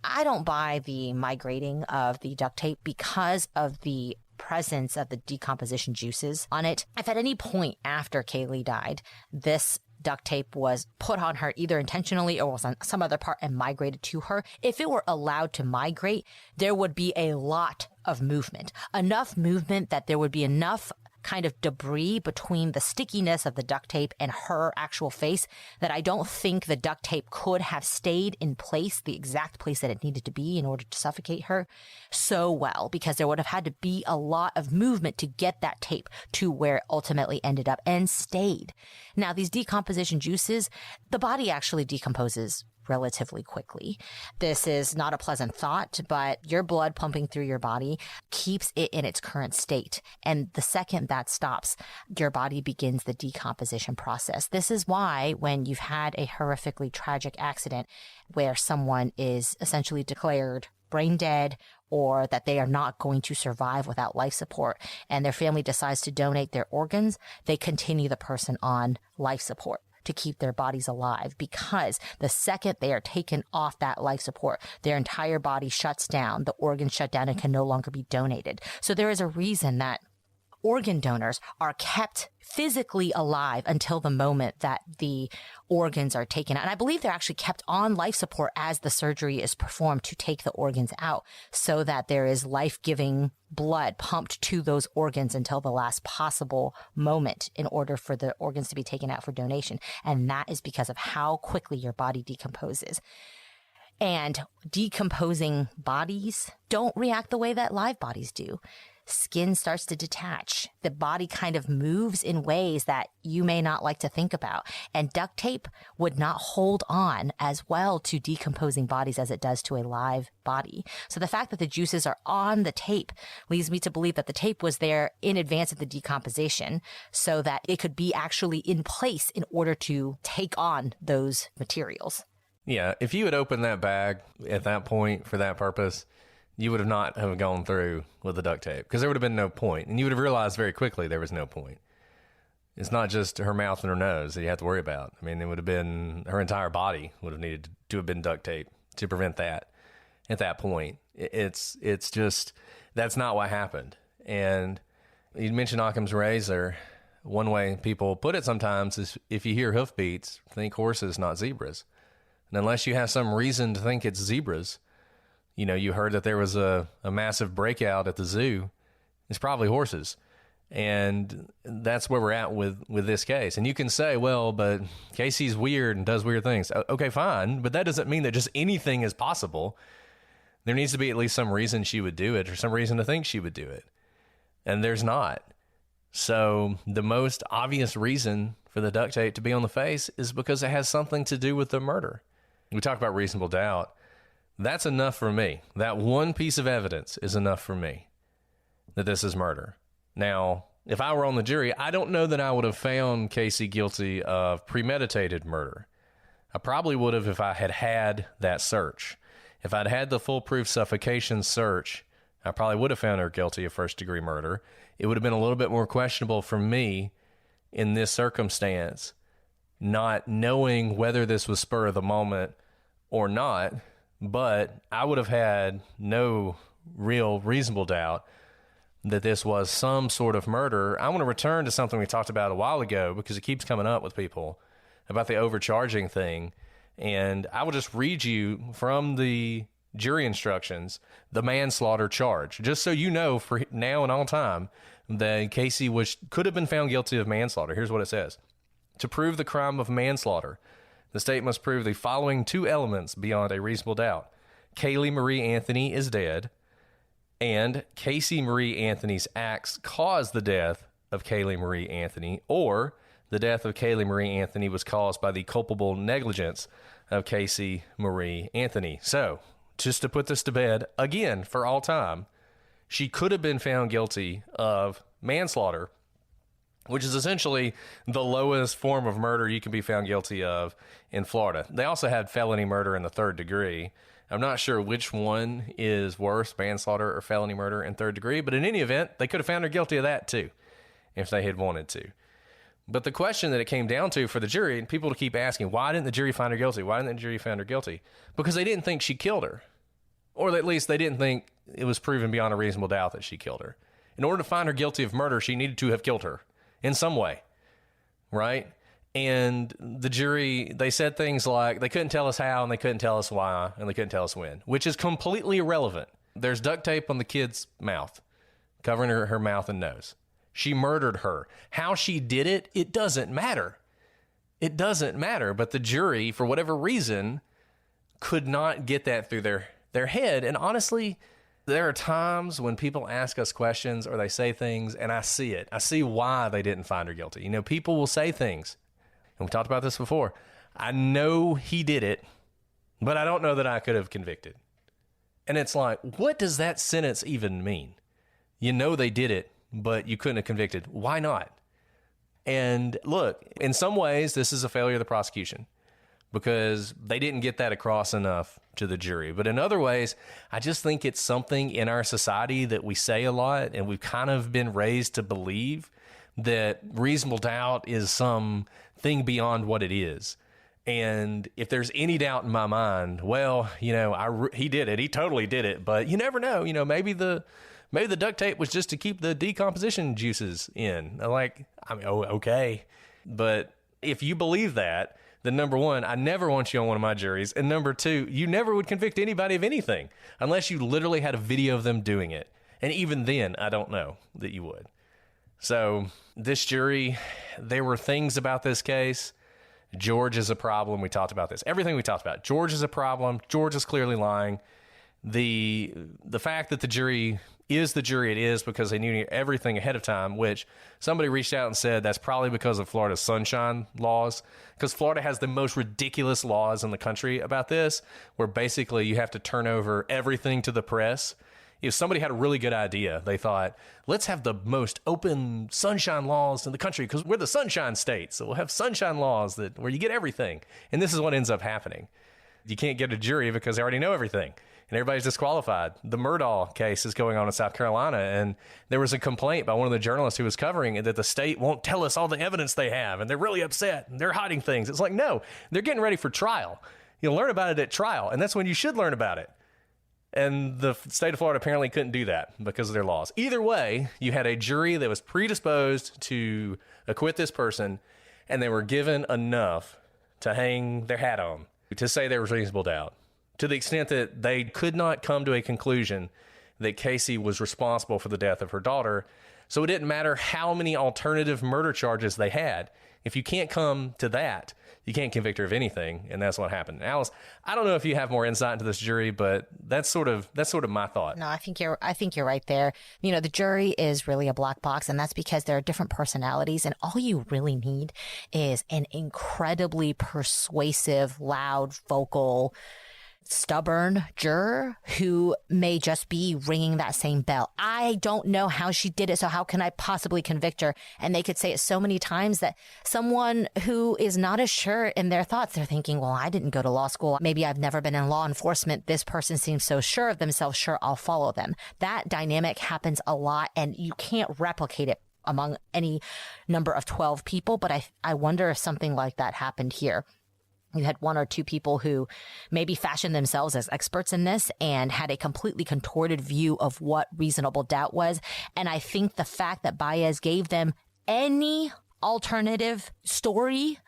I don't buy the migrating of the duct tape because of the presence of the decomposition juices on it. If at any point after Kaylee died, this duct tape was put on her either intentionally or was on some other part and migrated to her, if it were allowed to migrate, there would be a lot of movement. Enough movement that there would be enough kind of debris between the stickiness of the duct tape and her actual face that I don't think the duct tape could have stayed in place, the exact place that it needed to be in order to suffocate her so well, because there would have had to be a lot of movement to get that tape to where it ultimately ended up and stayed. Now, these decomposition juices, the body actually decomposes relatively quickly. This is not a pleasant thought, but your blood pumping through your body keeps it in its current state. And the second that stops, your body begins the decomposition process. This is why when you've had a horrifically tragic accident where someone is essentially declared brain dead or that they are not going to survive without life support, and their family decides to donate their organs, they continue the person on life support to keep their bodies alive, because the second they are taken off that life support, their entire body shuts down, the organs shut down and can no longer be donated. So there is a reason that organ donors are kept physically alive until the moment that the organs are taken out. And I believe they're actually kept on life support as the surgery is performed to take the organs out, so that there is life-giving blood pumped to those organs until the last possible moment in order for the organs to be taken out for donation. And that is because of how quickly your body decomposes. And decomposing bodies don't react the way that live bodies do. Skin starts to detach. The body kind of moves in ways that you may not like to think about. And duct tape would not hold on as well to decomposing bodies as it does to a live body. So the fact that the juices are on the tape leads me to believe that the tape was there in advance of the decomposition so that it could be actually in place in order to take on those materials. Yeah, if you had opened that bag at that point for that purpose, you would have not have gone through with the duct tape, because there would have been no point. And you would have realized very quickly there was no point. It's not just her mouth and her nose that you have to worry about. I mean, it would have been her entire body would have needed to have been duct tape to prevent that at that point. It's just, that's not what happened. And you mentioned Occam's razor. One way people put it sometimes is if you hear hoofbeats, think horses, not zebras. And unless you have some reason to think it's zebras, you know, you heard that there was a massive breakout at the zoo, it's probably horses. And that's where we're at with this case. And you can say, well, but Casey's weird and does weird things. Okay, fine. But that doesn't mean that just anything is possible. There needs to be at least some reason she would do it, or some reason to think she would do it. And there's not. So the most obvious reason for the duct tape to be on the face is because it has something to do with the murder. We talk about reasonable doubt. That's enough for me. That one piece of evidence is enough for me that this is murder. Now, if I were on the jury, I don't know that I would have found Casey guilty of premeditated murder. I probably would have if I had had that search. If I'd had the foolproof suffocation search, I probably would have found her guilty of first-degree murder. It would have been a little bit more questionable for me in this circumstance, not knowing whether this was spur of the moment or not. But I would have had no real reasonable doubt that this was some sort of murder. I want to return to something we talked about a while ago, because it keeps coming up with people about the overcharging thing. And I will just read you from the jury instructions the manslaughter charge, just so you know for now and all time that Casey could have been found guilty of manslaughter. Here's what it says. To prove the crime of manslaughter, the state must prove the following two elements beyond a reasonable doubt. Kaylee Marie Anthony is dead, and Casey Marie Anthony's acts caused the death of Kaylee Marie Anthony, or the death of Kaylee Marie Anthony was caused by the culpable negligence of Casey Marie Anthony. So, just to put this to bed, again, for all time, she could have been found guilty of manslaughter, which is essentially the lowest form of murder you can be found guilty of in Florida. They also had felony murder in the third degree. I'm not sure which one is worse, manslaughter or felony murder in third degree, but in any event, they could have found her guilty of that too, if they had wanted to. But the question that it came down to for the jury, and people to keep asking, why didn't the jury find her guilty? Why didn't the jury find her guilty? Because they didn't think she killed her. Or at least they didn't think it was proven beyond a reasonable doubt that she killed her. In order to find her guilty of murder, she needed to have killed her in some way, right? And the jury, they said things like, they couldn't tell us how, and they couldn't tell us why, and they couldn't tell us when, which is completely irrelevant. There's duct tape on the kid's mouth, covering her mouth and nose. She murdered her. How she did it, it doesn't matter. It doesn't matter, but the jury, for whatever reason, could not get that through their head. And honestly, there are times when people ask us questions or they say things, and I see it. I see why they didn't find her guilty. You know, people will say things, and we talked about this before. I know he did it, but I don't know that I could have convicted. And it's like, what does that sentence even mean? You know they did it, but you couldn't have convicted. Why not? And look, in some ways, this is a failure of the prosecution, because they didn't get that across enough to the jury. But in other ways, I just think it's something in our society that we say a lot, and we've kind of been raised to believe that reasonable doubt is some thing beyond what it is. And if there's any doubt in my mind, well, he did it. He totally did it. But you never know. Maybe the duct tape was just to keep the decomposition juices in. Okay. But if you believe that, then number one, I never want you on one of my juries. And number two, you never would convict anybody of anything unless you literally had a video of them doing it. And even then, I don't know that you would. So this jury, there were things about this case. George is a problem. We talked about this. Everything we talked about. George is a problem. George is clearly lying. The fact that the jury is the jury it is because they knew everything ahead of time, which somebody reached out and said that's probably because of Florida's sunshine laws, because Florida has the most ridiculous laws in the country about this, where basically you have to turn over everything to the press. If somebody had a really good idea, they thought, let's have the most open sunshine laws in the country because we're the sunshine state. So we'll have sunshine laws where you get everything. And this is what ends up happening. You can't get a jury because they already know everything. And everybody's disqualified. The Murdaugh case is going on in South Carolina, and there was a complaint by one of the journalists who was covering it that the state won't tell us all the evidence they have, and they're really upset, and they're hiding things. It's like, no, they're getting ready for trial. You'll learn about it at trial, and that's when you should learn about it. And the state of Florida apparently couldn't do that because of their laws. Either way, you had a jury that was predisposed to acquit this person, and they were given enough to hang their hat on to say there was reasonable doubt, to the extent that they could not come to a conclusion that Casey was responsible for the death of her daughter. So it didn't matter how many alternative murder charges they had. If you can't come to that, you can't convict her of anything, and that's what happened. Alice, I don't know if you have more insight into this jury, but that's sort of my thought. No, I think you're right there. The jury is really a black box, and that's because there are different personalities, and all you really need is an incredibly persuasive, loud, vocal, stubborn juror who may just be ringing that same bell. I don't know how she did it, so how can I possibly convict her? And they could say it so many times that someone who is not as sure in their thoughts, they're thinking, well, I didn't go to law school. Maybe I've never been in law enforcement. This person seems so sure of themselves. Sure, I'll follow them. That dynamic happens a lot, and you can't replicate it among any number of 12 people. But I wonder if something like that happened here. You had one or two people who maybe fashioned themselves as experts in this and had a completely contorted view of what reasonable doubt was. And I think the fact that Baez gave them any alternative story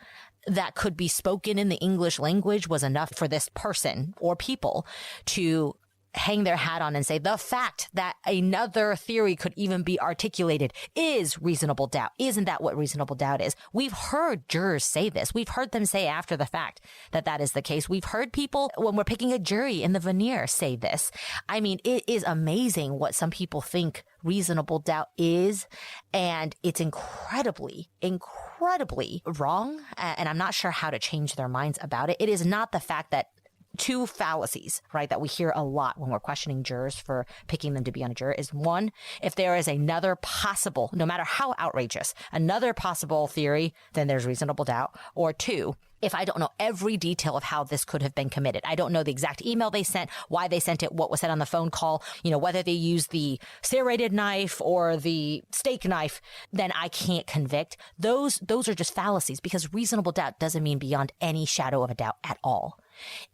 that could be spoken in the English language was enough for this person or people to hang their hat on and say the fact that another theory could even be articulated is reasonable doubt. Isn't that what reasonable doubt is? We've heard jurors say this. We've heard them say after the fact that is the case. We've heard people when we're picking a jury in the veneer say this. I mean, it is amazing what some people think reasonable doubt is, and it's incredibly wrong. And I'm not sure how to change their minds about it. It is not the fact that two fallacies, right, that we hear a lot when we're questioning jurors for picking them to be on a jury is one, if there is another possible, no matter how outrageous, another possible theory, then there's reasonable doubt. Or two, if I don't know every detail of how this could have been committed, I don't know the exact email they sent, why they sent it, what was said on the phone call, whether they used the serrated knife or the steak knife, then I can't convict. Those are just fallacies, because reasonable doubt doesn't mean beyond any shadow of a doubt at all.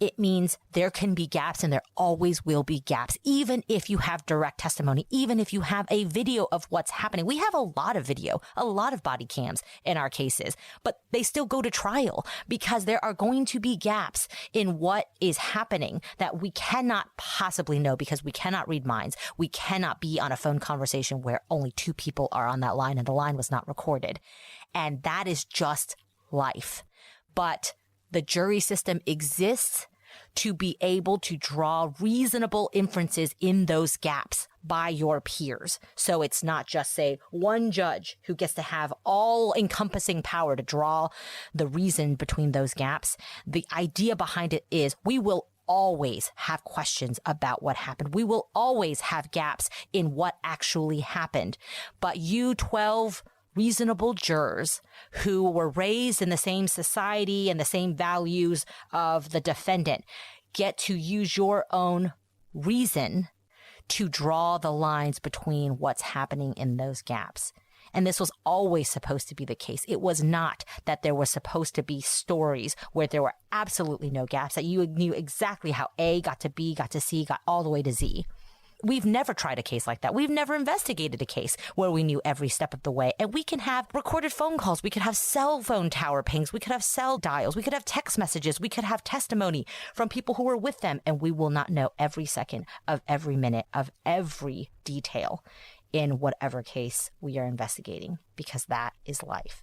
It means there can be gaps, and there always will be gaps, even if you have direct testimony, even if you have a video of what's happening. We have a lot of video, a lot of body cams in our cases, but they still go to trial because there are going to be gaps in what is happening that we cannot possibly know because we cannot read minds. We cannot be on a phone conversation where only two people are on that line and the line was not recorded. And that is just life. But the jury system exists to be able to draw reasonable inferences in those gaps by your peers. So it's not just, say, one judge who gets to have all-encompassing power to draw the reason between those gaps. The idea behind it is we will always have questions about what happened. We will always have gaps in what actually happened. But you 12 reasonable jurors who were raised in the same society and the same values of the defendant get to use your own reason to draw the lines between what's happening in those gaps. And this was always supposed to be the case. It was not that there was supposed to be stories where there were absolutely no gaps, that you knew exactly how A got to B, got to C, got all the way to Z. We've never tried a case like that. We've never investigated a case where we knew every step of the way. And we can have recorded phone calls. We could have cell phone tower pings. We could have cell dials. We could have text messages. We could have testimony from people who were with them. And we will not know every second of every minute of every detail in whatever case we are investigating, because that is life.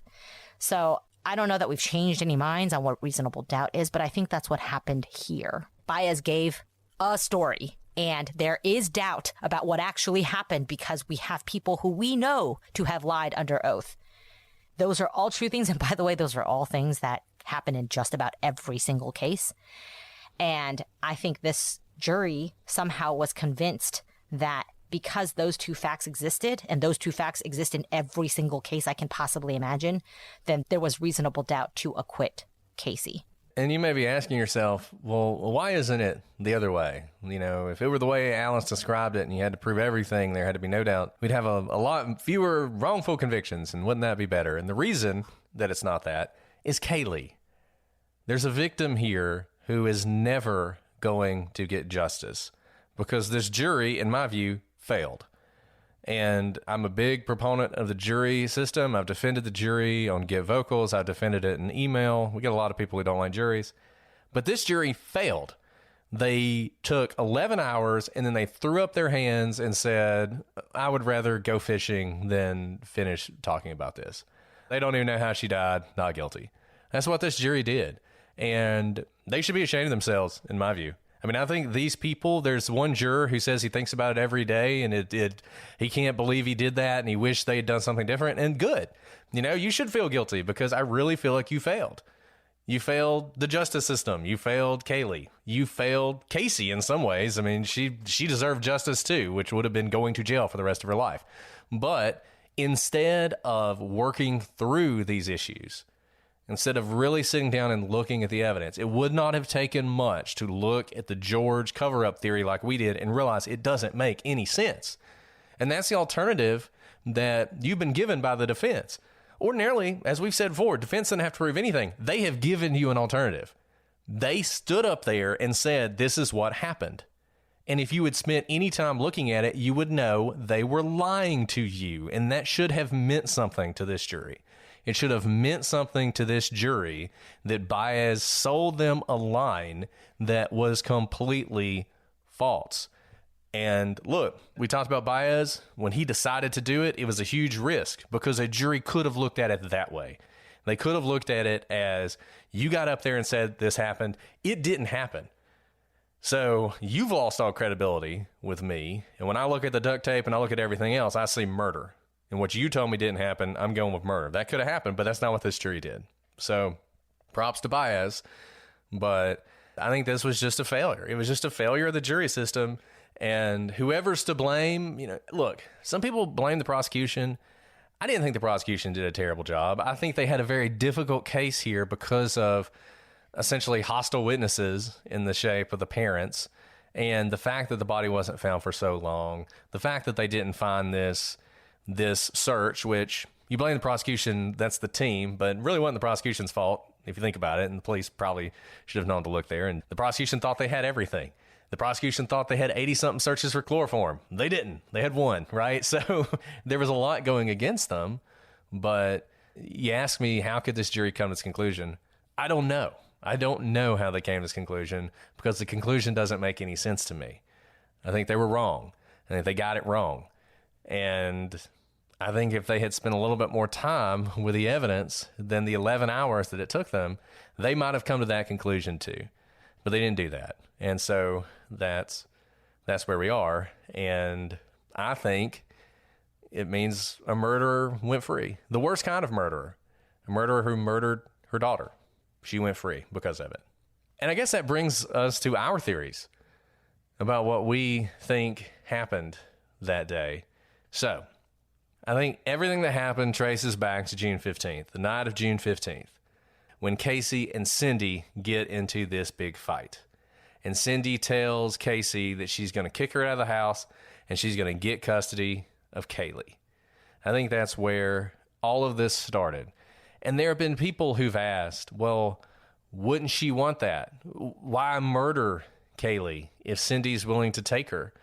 So I don't know that we've changed any minds on what reasonable doubt is, but I think that's what happened here. Baez gave a story, and there is doubt about what actually happened because we have people who we know to have lied under oath. Those are all true things. And by the way, those are all things that happen in just about every single case. And I think this jury somehow was convinced that because those two facts existed, and those two facts exist in every single case I can possibly imagine, then there was reasonable doubt to acquit Casey. And you may be asking yourself, well, why isn't it the other way? You know, if it were the way Alice described it and you had to prove everything, there had to be no doubt, we'd have a lot fewer wrongful convictions, and wouldn't that be better? And the reason that it's not that is Kaylee. There's a victim here who is never going to get justice because this jury, in my view, failed. And I'm a big proponent of the jury system. I've defended the jury on Get Vocals. I've defended it in email. We get a lot of people who don't like juries. But this jury failed. They took 11 hours and then they threw up their hands and said, I would rather go fishing than finish talking about this. They don't even know how she died. Not guilty. That's what this jury did. And they should be ashamed of themselves, in my view. I mean, I think these people, there's one juror who says he thinks about it every day and he can't believe he did that and he wished they had done something different. And good. You know, you should feel guilty because I really feel like you failed. You failed the justice system. You failed Kaylee. You failed Casey in some ways. I mean, she deserved justice too, which would have been going to jail for the rest of her life. But instead of working through these issues, instead of really sitting down and looking at the evidence, it would not have taken much to look at the George cover-up theory like we did and realize it doesn't make any sense. And that's the alternative that you've been given by the defense. Ordinarily, as we've said before, defense doesn't have to prove anything. They have given you an alternative. They stood up there and said, this is what happened. And if you had spent any time looking at it, you would know they were lying to you. And that should have meant something to this jury. It should have meant something to this jury that Baez sold them a line that was completely false. And look, we talked about Baez. When he decided to do it, it was a huge risk because a jury could have looked at it that way. They could have looked at it as you got up there and said this happened. It didn't happen. So you've lost all credibility with me. And when I look at the duct tape and I look at everything else, I see murder. And what you told me didn't happen, I'm going with murder. That could have happened, but that's not what this jury did. So props to Baez, but I think this was just a failure. It was just a failure of the jury system. And whoever's to blame, you know, look, some people blame the prosecution. I didn't think the prosecution did a terrible job. I think they had a very difficult case here because of essentially hostile witnesses in the shape of the parents. And the fact that the body wasn't found for so long, the fact that they didn't find this search, which you blame the prosecution, that's the team, but it really wasn't the prosecution's fault if you think about it. And the police probably should have known to look there. And the prosecution thought they had everything. The prosecution thought they had 80-something searches for chloroform. They didn't. They had one, right? So there was a lot going against them. But you ask me, how could this jury come to this conclusion? I don't know. I don't know how they came to this conclusion because the conclusion doesn't make any sense to me. I think they were wrong. I think they got it wrong. And I think if they had spent a little bit more time with the evidence than the 11 hours that it took them, they might have come to that conclusion too. But they didn't do that. And so that's where we are. And I think it means a murderer went free. The worst kind of murderer. A murderer who murdered her daughter. She went free because of it. And I guess that brings us to our theories about what we think happened that day. So, I think everything that happened traces back to June 15th, the night of June 15th, when Casey and Cindy get into this big fight. And Cindy tells Casey that she's going to kick her out of the house and she's going to get custody of Kaylee. I think that's where all of this started. And there have been people who've asked, well, wouldn't she want that? Why murder Kaylee if Cindy's willing to take her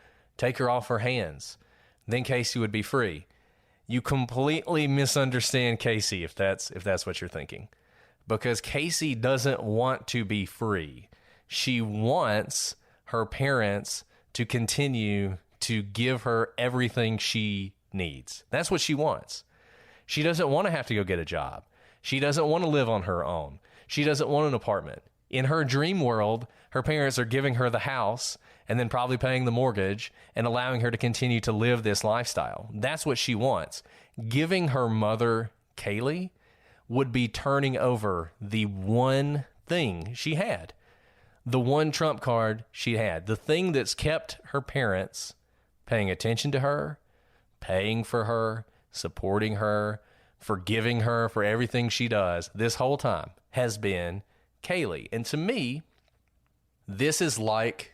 off her hands? Then Casey would be free. You completely misunderstand Casey if that's what you're thinking. Because Casey doesn't want to be free. She wants her parents to continue to give her everything she needs. That's what she wants. She doesn't want to have to go get a job. She doesn't want to live on her own. She doesn't want an apartment. In her dream world, her parents are giving her the house and then probably paying the mortgage and allowing her to continue to live this lifestyle. That's what she wants. Giving her mother, Kaylee, would be turning over the one thing she had. The one trump card she had. The thing that's kept her parents paying attention to her, paying for her, supporting her, forgiving her for everything she does this whole time has been Kaylee. And to me, this is like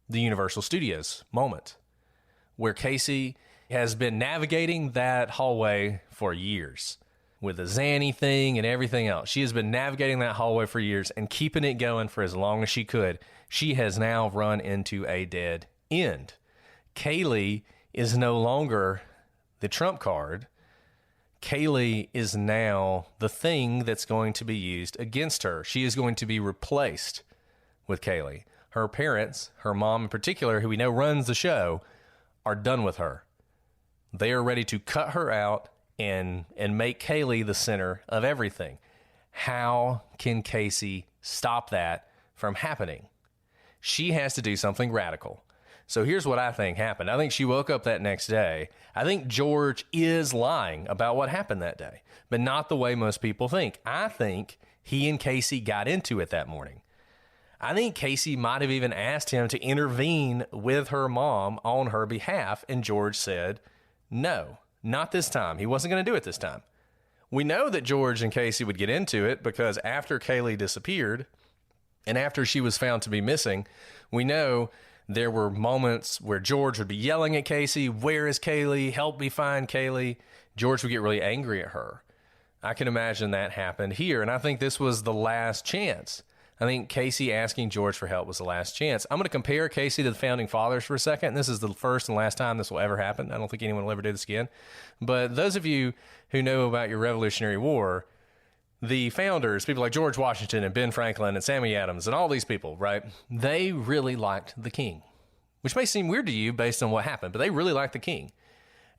the Universal Studios moment where Casey has been navigating that hallway for years with the Zanny thing and everything else. She has been navigating that hallway for years and keeping it going for as long as she could. She has now run into a dead end. Kaylee is no longer the trump card. Kaylee is now the thing that's going to be used against her. She is going to be replaced with Kaylee. Her parents, her mom in particular, who we know runs the show, are done with her. They are ready to cut her out and make Kaylee the center of everything. How can Casey stop that from happening? She has to do something radical. So here's what I think happened. I think she woke up that next day. I think George is lying about what happened that day, but not the way most people think. I think he and Casey got into it that morning. I think Casey might have even asked him to intervene with her mom on her behalf, and George said, no, not this time. He wasn't going to do it this time. We know that George and Casey would get into it because after Kaylee disappeared and after she was found to be missing, we know there were moments where George would be yelling at Casey, where is Kaylee? Help me find Kaylee. George would get really angry at her. I can imagine that happened here, and I think this was the last chance. I think Casey asking George for help was the last chance. I'm going to compare Casey to the Founding Fathers for a second. This is the first and last time this will ever happen. I don't think anyone will ever do this again. But those of you who know about your Revolutionary War, the founders, people like George Washington and Ben Franklin and Sammy Adams and all these people, right? They really liked the king, which may seem weird to you based on what happened, but they really liked the king.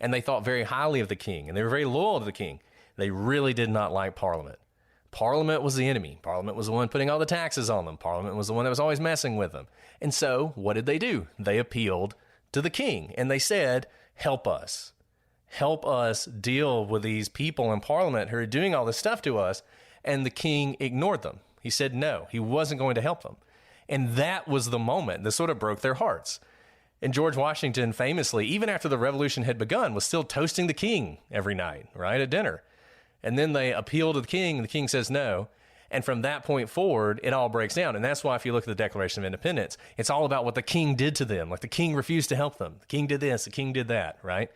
And they thought very highly of the king, and they were very loyal to the king. They really did not like Parliament. Parliament was the enemy. Parliament was the one putting all the taxes on them. Parliament was the one that was always messing with them. And so what did they do? They appealed to the king, and they said, help us. Help us deal with these people in Parliament who are doing all this stuff to us. And the king ignored them. He said no, he wasn't going to help them. And that was the moment that sort of broke their hearts. And George Washington famously, even after the revolution had begun, was still toasting the king every night, right, at dinner. And then they appeal to the king, and the king says no. And from that point forward, it all breaks down. And that's why if you look at the Declaration of Independence, it's all about what the king did to them. Like the king refused to help them. The king did this, the king did that, right?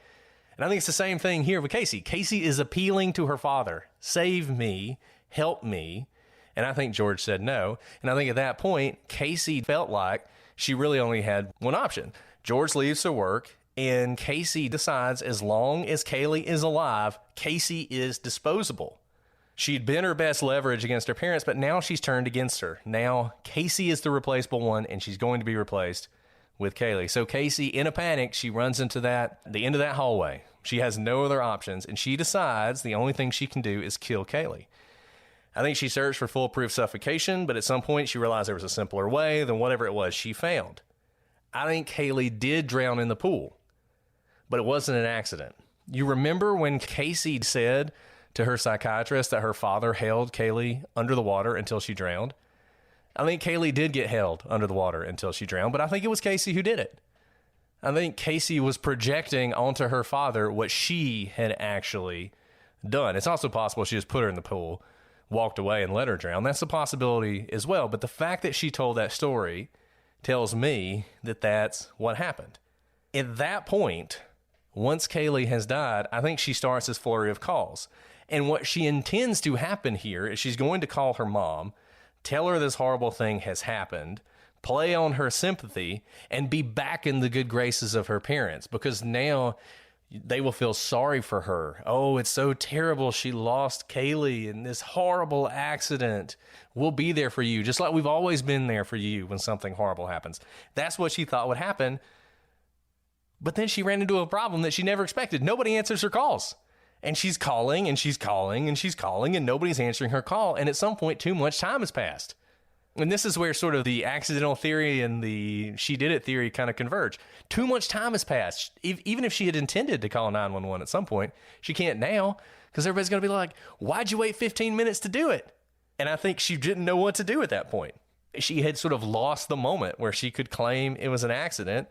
And I think it's the same thing here with Casey. Casey is appealing to her father. Save me, help me. And I think George said no. And I think at that point, Casey felt like she really only had one option. George leaves to work, and Casey decides as long as Kaylee is alive, Casey is disposable. She'd been her best leverage against her parents, but now she's turned against her. Now Casey is the replaceable one, and she's going to be replaced with Kaylee. So Casey, in a panic, she runs into the end of that hallway. She has no other options, and she decides the only thing she can do is kill Kaylee. I think she searched for foolproof suffocation, but at some point she realized there was a simpler way than whatever it was she found. I think Kaylee did drown in the pool, but it wasn't an accident. You remember when Casey said to her psychiatrist that her father held Kaylee under the water until she drowned? I think Kaylee did get held under the water until she drowned, but I think it was Casey who did it. I think Casey was projecting onto her father what she had actually done. It's also possible she just put her in the pool, walked away, and let her drown. That's a possibility as well. But the fact that she told that story tells me that that's what happened. At that point, once Kaylee has died, I think she starts this flurry of calls. And what she intends to happen here is she's going to call her mom, tell her this horrible thing has happened, play on her sympathy, and be back in the good graces of her parents, because now they will feel sorry for her. Oh, it's so terrible. She lost Kaylee in this horrible accident. We'll be there for you, just like we've always been there for you when something horrible happens. That's what she thought would happen. But then she ran into a problem that she never expected. Nobody answers her calls. And she's calling and she's calling and she's calling and nobody's answering her call. And at some point, too much time has passed. And this is where sort of the accidental theory and the she did it theory kind of converge. Too much time has passed. Even if she had intended to call 911 at some point, she can't now, because everybody's going to be like, why'd you wait 15 minutes to do it? And I think she didn't know what to do at that point. She had sort of lost the moment where she could claim it was an accident.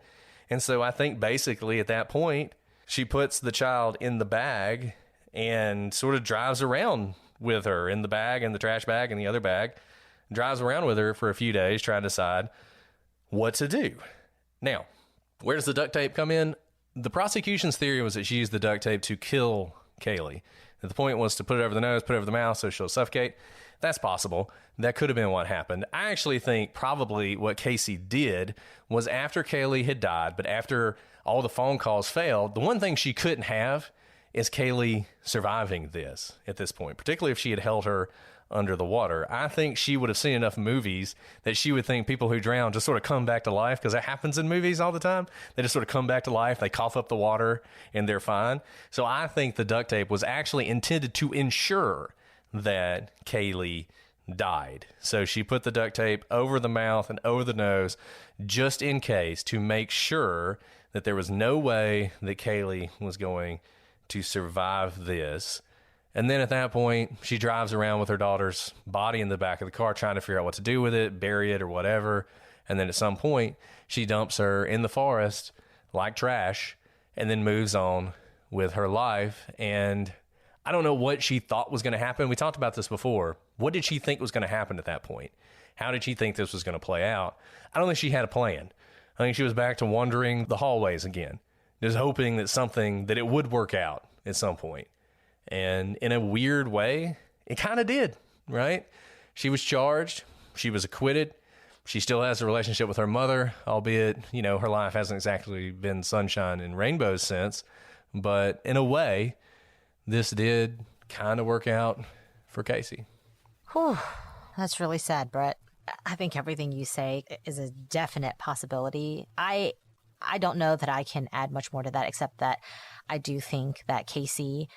And so I think basically at that point, she puts the child in the bag and sort of drives around with her in the bag and the trash bag and the other bag, drives around with her for a few days trying to decide what to do. Now, where does the duct tape come in? The prosecution's theory was that she used the duct tape to kill Kaylee. The point was to put it over the nose, put it over the mouth so she'll suffocate. That's possible. That could have been what happened. I actually think probably what Casey did was after Kaylee had died, but after all the phone calls failed, the one thing she couldn't have is Kaylee surviving this at this point, particularly if she had held her under the water. I think she would have seen enough movies that she would think people who drown just sort of come back to life, because that happens in movies all the time. They just sort of come back to life, they cough up the water, and they're fine. So I think the duct tape was actually intended to ensure that Kaylee died. So she put the duct tape over the mouth and over the nose just in case, to make sure that there was no way that Kaylee was going to survive this. And then at that point, she drives around with her daughter's body in the back of the car, trying to figure out what to do with it, bury it or whatever. And then at some point, she dumps her in the forest like trash and then moves on with her life. And I don't know what she thought was going to happen. We talked about this before. What did she think was going to happen at that point? How did she think this was going to play out? I don't think she had a plan. I think she was back to wandering the hallways again, just hoping that it would work out at some point. And in a weird way, it kind of did, right? She was charged. She was acquitted. She still has a relationship with her mother, albeit, her life hasn't exactly been sunshine and rainbows since. But in a way, this did kind of work out for Casey. Whew, that's really sad, Brett. I think everything you say is a definite possibility. I don't know that I can add much more to that, except that I do think that Casey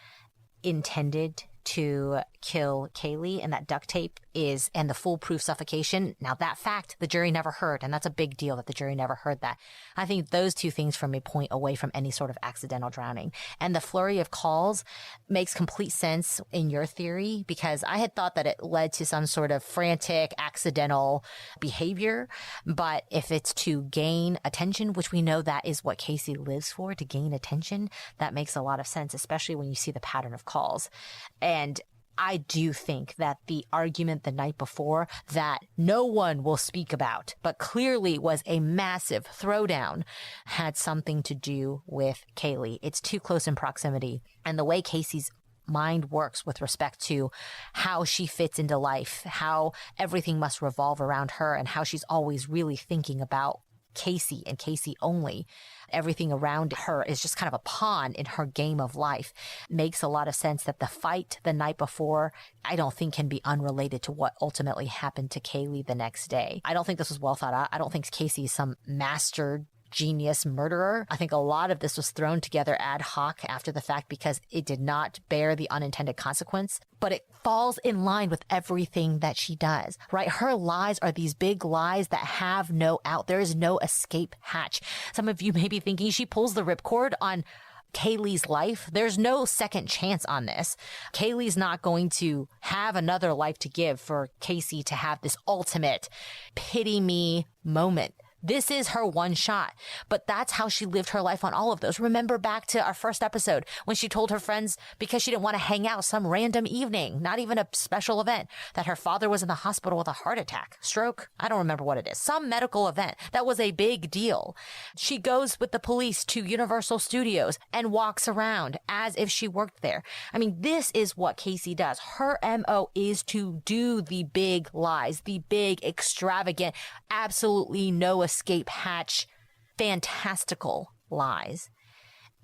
intended to kill Kaylee, and that duct tape and the foolproof suffocation. Now that fact, the jury never heard, and that's a big deal that the jury never heard that. I think those two things from a point away from any sort of accidental drowning. And the flurry of calls makes complete sense in your theory, because I had thought that it led to some sort of frantic, accidental behavior. But if it's to gain attention, which we know that is what Casey lives for, to gain attention, that makes a lot of sense, especially when you see the pattern of calls. And I do think that the argument the night before that no one will speak about, but clearly was a massive throwdown, had something to do with Kaylee. It's too close in proximity. And the way Casey's mind works with respect to how she fits into life, how everything must revolve around her, and how she's always really thinking about Casey and Casey only. Everything around her is just kind of a pawn in her game of life. Makes a lot of sense that the fight the night before, I don't think can be unrelated to what ultimately happened to Kaylee the next day. I don't think this was well thought out. I don't think Casey is some master genius murderer. I think a lot of this was thrown together ad hoc after the fact because it did not bear the unintended consequence, but it falls in line with everything that she does, right? Her lies are these big lies that have no out. There is no escape hatch. Some of you may be thinking she pulls the ripcord on Kaylee's life. There's no second chance on this. Kaylee's not going to have another life to give for Casey to have this ultimate pity me moment. This is her one shot. But that's how she lived her life on all of those. Remember back to our first episode when she told her friends, because she didn't want to hang out some random evening, not even a special event, that her father was in the hospital with a heart attack, stroke. I don't remember what it is. Some medical event. That was a big deal. She goes with the police to Universal Studios and walks around as if she worked there. I mean, this is what Casey does. Her MO is to do the big lies, the big, extravagant, absolutely no escape hatch, fantastical lies.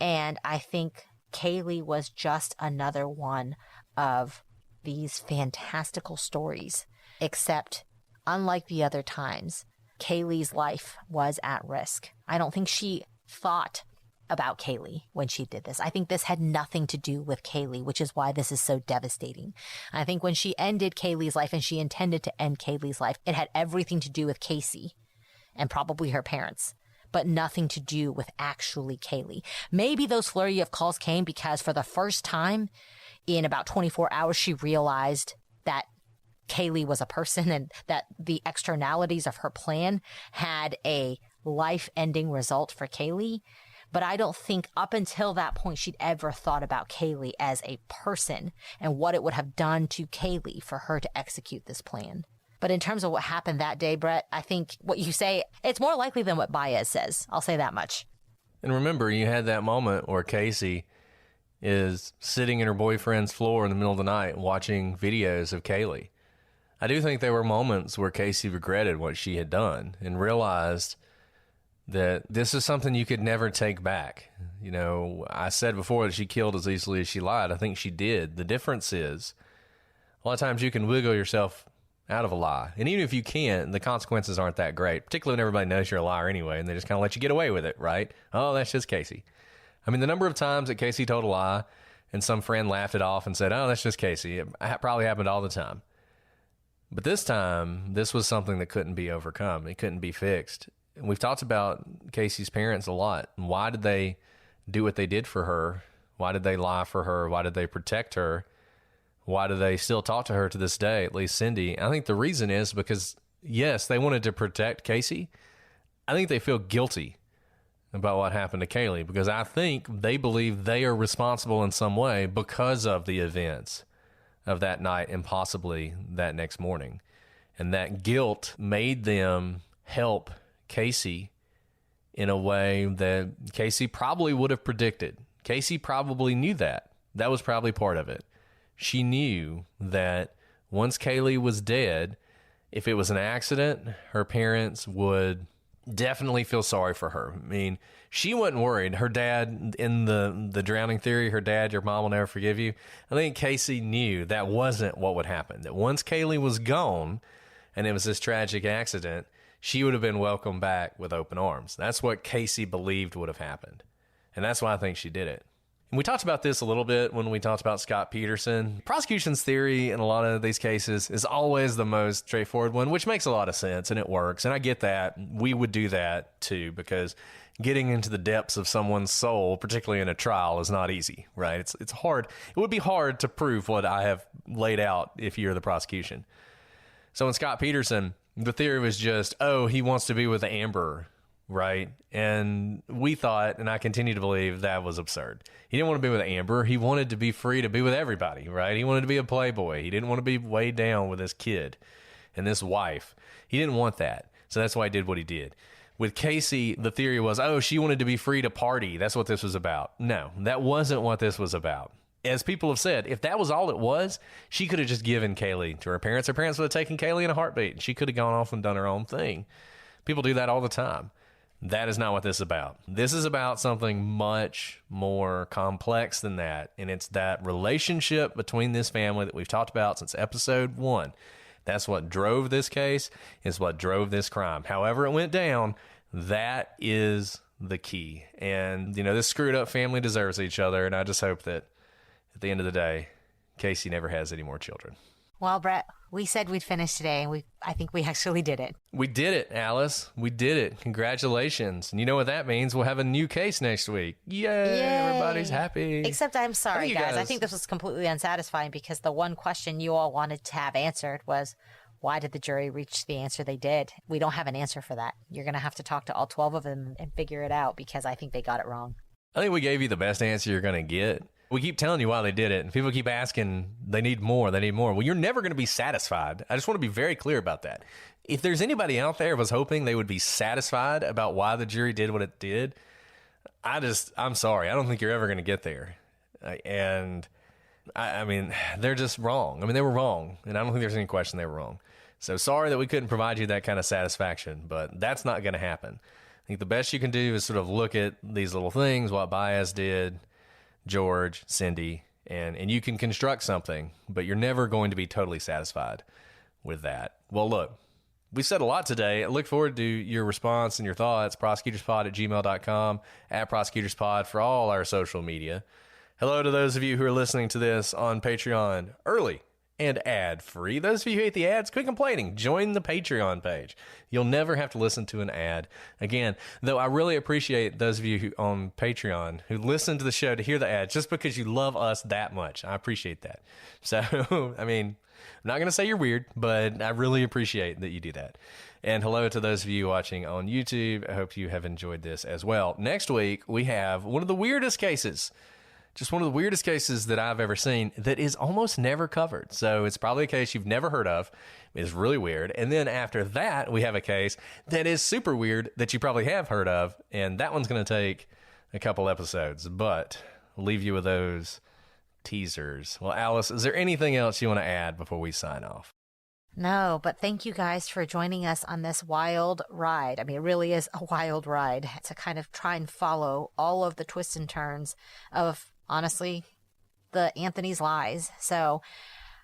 And I think Kaylee was just another one of these fantastical stories, except unlike the other times, Kaylee's life was at risk. I don't think she thought about Kaylee when she did this. I think this had nothing to do with Kaylee, which is why this is so devastating. I think when she ended Kaylee's life and she intended to end Kaylee's life, it had everything to do with Casey and probably her parents, but nothing to do with actually Kaylee. Maybe those flurry of calls came because for the first time in about 24 hours, she realized that Kaylee was a person and that the externalities of her plan had a life-ending result for Kaylee. But I don't think up until that point she'd ever thought about Kaylee as a person and what it would have done to Kaylee for her to execute this plan. But in terms of what happened that day, Brett, I think what you say, it's more likely than what Baez says. I'll say that much. And remember, you had that moment where Casey is sitting in her boyfriend's floor in the middle of the night watching videos of Kaylee. I do think there were moments where Casey regretted what she had done and realized that this is something you could never take back. You know, I said before that she killed as easily as she lied. I think she did. The difference is a lot of times you can wiggle yourself out of a lie. And even if you can't, the consequences aren't that great, particularly when everybody knows you're a liar anyway, and they just kind of let you get away with it, right? Oh, that's just Casey. I mean, the number of times that Casey told a lie and some friend laughed it off and said, oh, that's just Casey, it probably happened all the time. But this time, this was something that couldn't be overcome. It couldn't be fixed. We've talked about Casey's parents a lot. Why did they do what they did for her? Why did they lie for her? Why did they protect her? Why do they still talk to her to this day, at least Cindy? I think the reason is because, yes, they wanted to protect Casey. I think they feel guilty about what happened to Kaylee because I think they believe they are responsible in some way because of the events of that night and possibly that next morning. And that guilt made them help Casey in a way that Casey probably would have predicted. Casey probably knew that. That was probably part of it. She knew that once Kaylee was dead, if it was an accident, her parents would definitely feel sorry for her. I mean, she wasn't worried. Her dad, in the drowning theory, her dad, your mom will never forgive you. I think Casey knew that wasn't what would happen. That once Kaylee was gone and it was this tragic accident, she would have been welcomed back with open arms. That's what Casey believed would have happened. And that's why I think she did it. And we talked about this a little bit when we talked about Scott Peterson. Prosecution's theory in a lot of these cases is always the most straightforward one, which makes a lot of sense and it works. And I get that. We would do that too, because getting into the depths of someone's soul, particularly in a trial, is not easy, right? It's hard. It would be hard to prove what I have laid out if you're the prosecution. So in Scott Peterson, the theory was just, oh, he wants to be with Amber, right? And we thought, and I continue to believe, that was absurd. He didn't want to be with Amber. He wanted to be free to be with everybody, right? He wanted to be a playboy. He didn't want to be weighed down with this kid and this wife. He didn't want that. So that's why he did what he did. With Casey, the theory was, oh, she wanted to be free to party. That's what this was about. No, that wasn't what this was about. As people have said, if that was all it was, she could have just given Kaylee to her parents. Her parents would have taken Kaylee in a heartbeat, and she could have gone off and done her own thing. People do that all the time. That is not what this is about. This is about something much more complex than that, and it's that relationship between this family that we've talked about since episode 1. That's what drove this case. It's what drove this crime. However it went down, that is the key. And, you know, this screwed up family deserves each other, and I just hope that at the end of the day, Casey never has any more children. Well, Brett, we said we'd finish today, and I think we actually did it. We did it, Alice. We did it. Congratulations. And you know what that means? We'll have a new case next week. Yay! Everybody's happy. Except I'm sorry, guys. I think this was completely unsatisfying because the one question you all wanted to have answered was, why did the jury reach the answer they did? We don't have an answer for that. You're going to have to talk to all 12 of them and figure it out, because I think they got it wrong. I think we gave you the best answer you're going to get. We keep telling you why they did it, and people keep asking, they need more. Well, you're never going to be satisfied. I just want to be very clear about that. If there's anybody out there who was hoping they would be satisfied about why the jury did what it did, I'm sorry. I don't think you're ever going to get there. And I mean, they're just wrong. I mean, they were wrong, and I don't think there's any question they were wrong. So sorry that we couldn't provide you that kind of satisfaction, but that's not going to happen. I think the best you can do is sort of look at these little things, what Baez did, George, Cindy, and you can construct something, but you're never going to be totally satisfied with that. Well, look, we said a lot today. I look forward to your response and your thoughts. prosecutorspod@gmail.com, @prosecutorspod for all our social media. Hello to those of you who are listening to this on Patreon early and ad-free. Those of you who hate the ads, quit complaining. Join the Patreon page. You'll never have to listen to an ad again. Though I really appreciate those of you who on Patreon who listen to the show to hear the ads just because you love us that much. I appreciate that. So, I mean, I'm not going to say you're weird, but I really appreciate that you do that. And hello to those of you watching on YouTube. I hope you have enjoyed this as well. Next week, we have one of the weirdest cases. Just one of the weirdest cases that I've ever seen that is almost never covered. So it's probably a case you've never heard of. It's really weird. And then after that, we have a case that is super weird that you probably have heard of. And that one's going to take a couple episodes. But I'll leave you with those teasers. Well, Alice, is there anything else you want to add before we sign off? No, but thank you guys for joining us on this wild ride. I mean, it really is a wild ride to kind of try and follow all of the twists and turns of, honestly, the Anthony's lies. So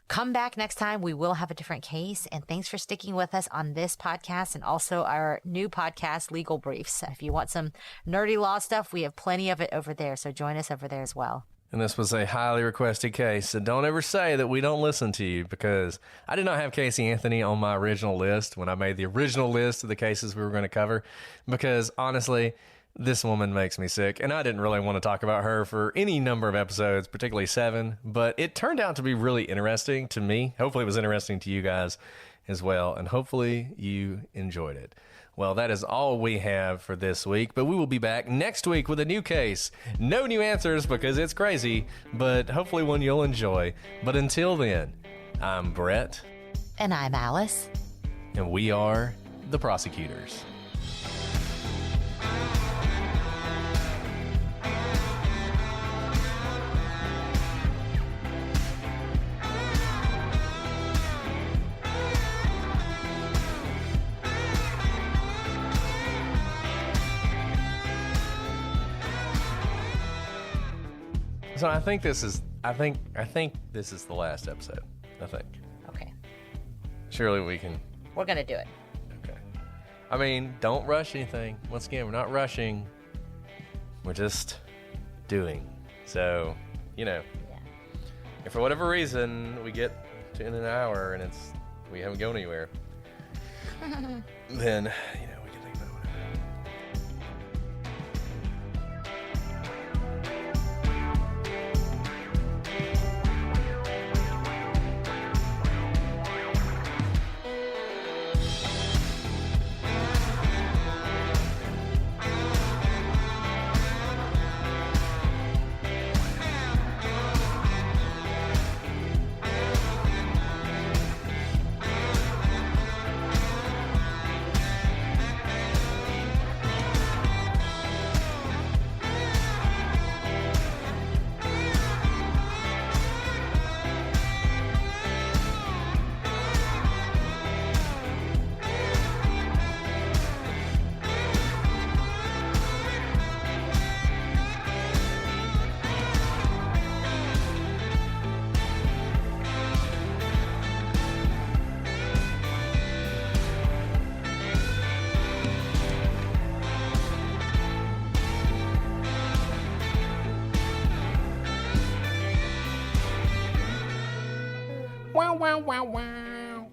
come back next time. We will have a different case. And thanks for sticking with us on this podcast and also our new podcast, Legal Briefs. If you want some nerdy law stuff, we have plenty of it over there. So join us over there as well. And this was a highly requested case. So don't ever say that we don't listen to you, because I did not have Casey Anthony on my original list when I made the original list of the cases we were going to cover, because honestly, this woman makes me sick, and I didn't really want to talk about her for any number of episodes, particularly 7, but it turned out to be really interesting to me. Hopefully it was interesting to you guys as well, and hopefully you enjoyed it. Well, that is all we have for this week, but we will be back next week with a new case. No new answers because it's crazy, but hopefully one you'll enjoy. But until then, I'm Brett. And I'm Alice. And we are the prosecutors. So I think this is the last episode. I think. Okay. Surely we can. We're gonna do it. Okay. I mean, don't rush anything. Once again, we're not rushing. We're just doing. So, yeah. If for whatever reason we get to in an hour and we haven't gone anywhere, then we can think about whatever. Wow, wow, wow, wow.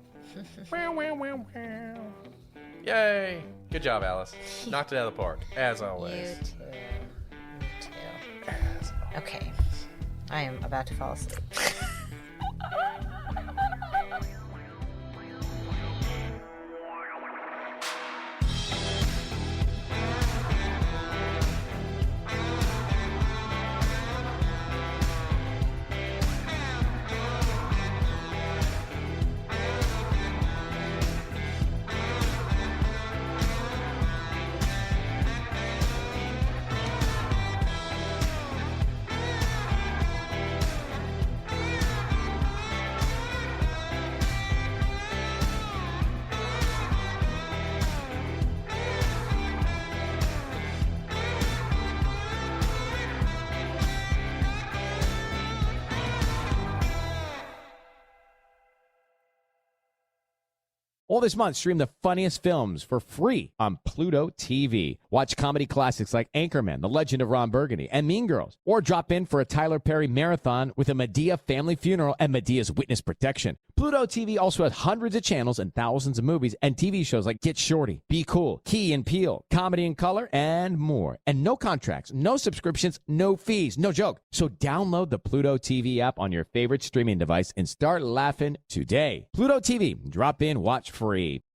Wow, wow, wow, wow. Yay. Good job, Alice. Knocked it out of the park, as always. You too. Okay. I am about to fall asleep. All this month, stream the funniest films for free on Pluto TV. Watch comedy classics like Anchorman, The Legend of Ron Burgundy, and Mean Girls. Or drop in for a Tyler Perry marathon with a Medea family funeral and Medea's witness protection. Pluto TV also has hundreds of channels and thousands of movies and TV shows like Get Shorty, Be Cool, Key and Peele, Comedy in Color, and more. And no contracts, no subscriptions, no fees, no joke. So download the Pluto TV app on your favorite streaming device and start laughing today. Pluto TV, drop in, watch free.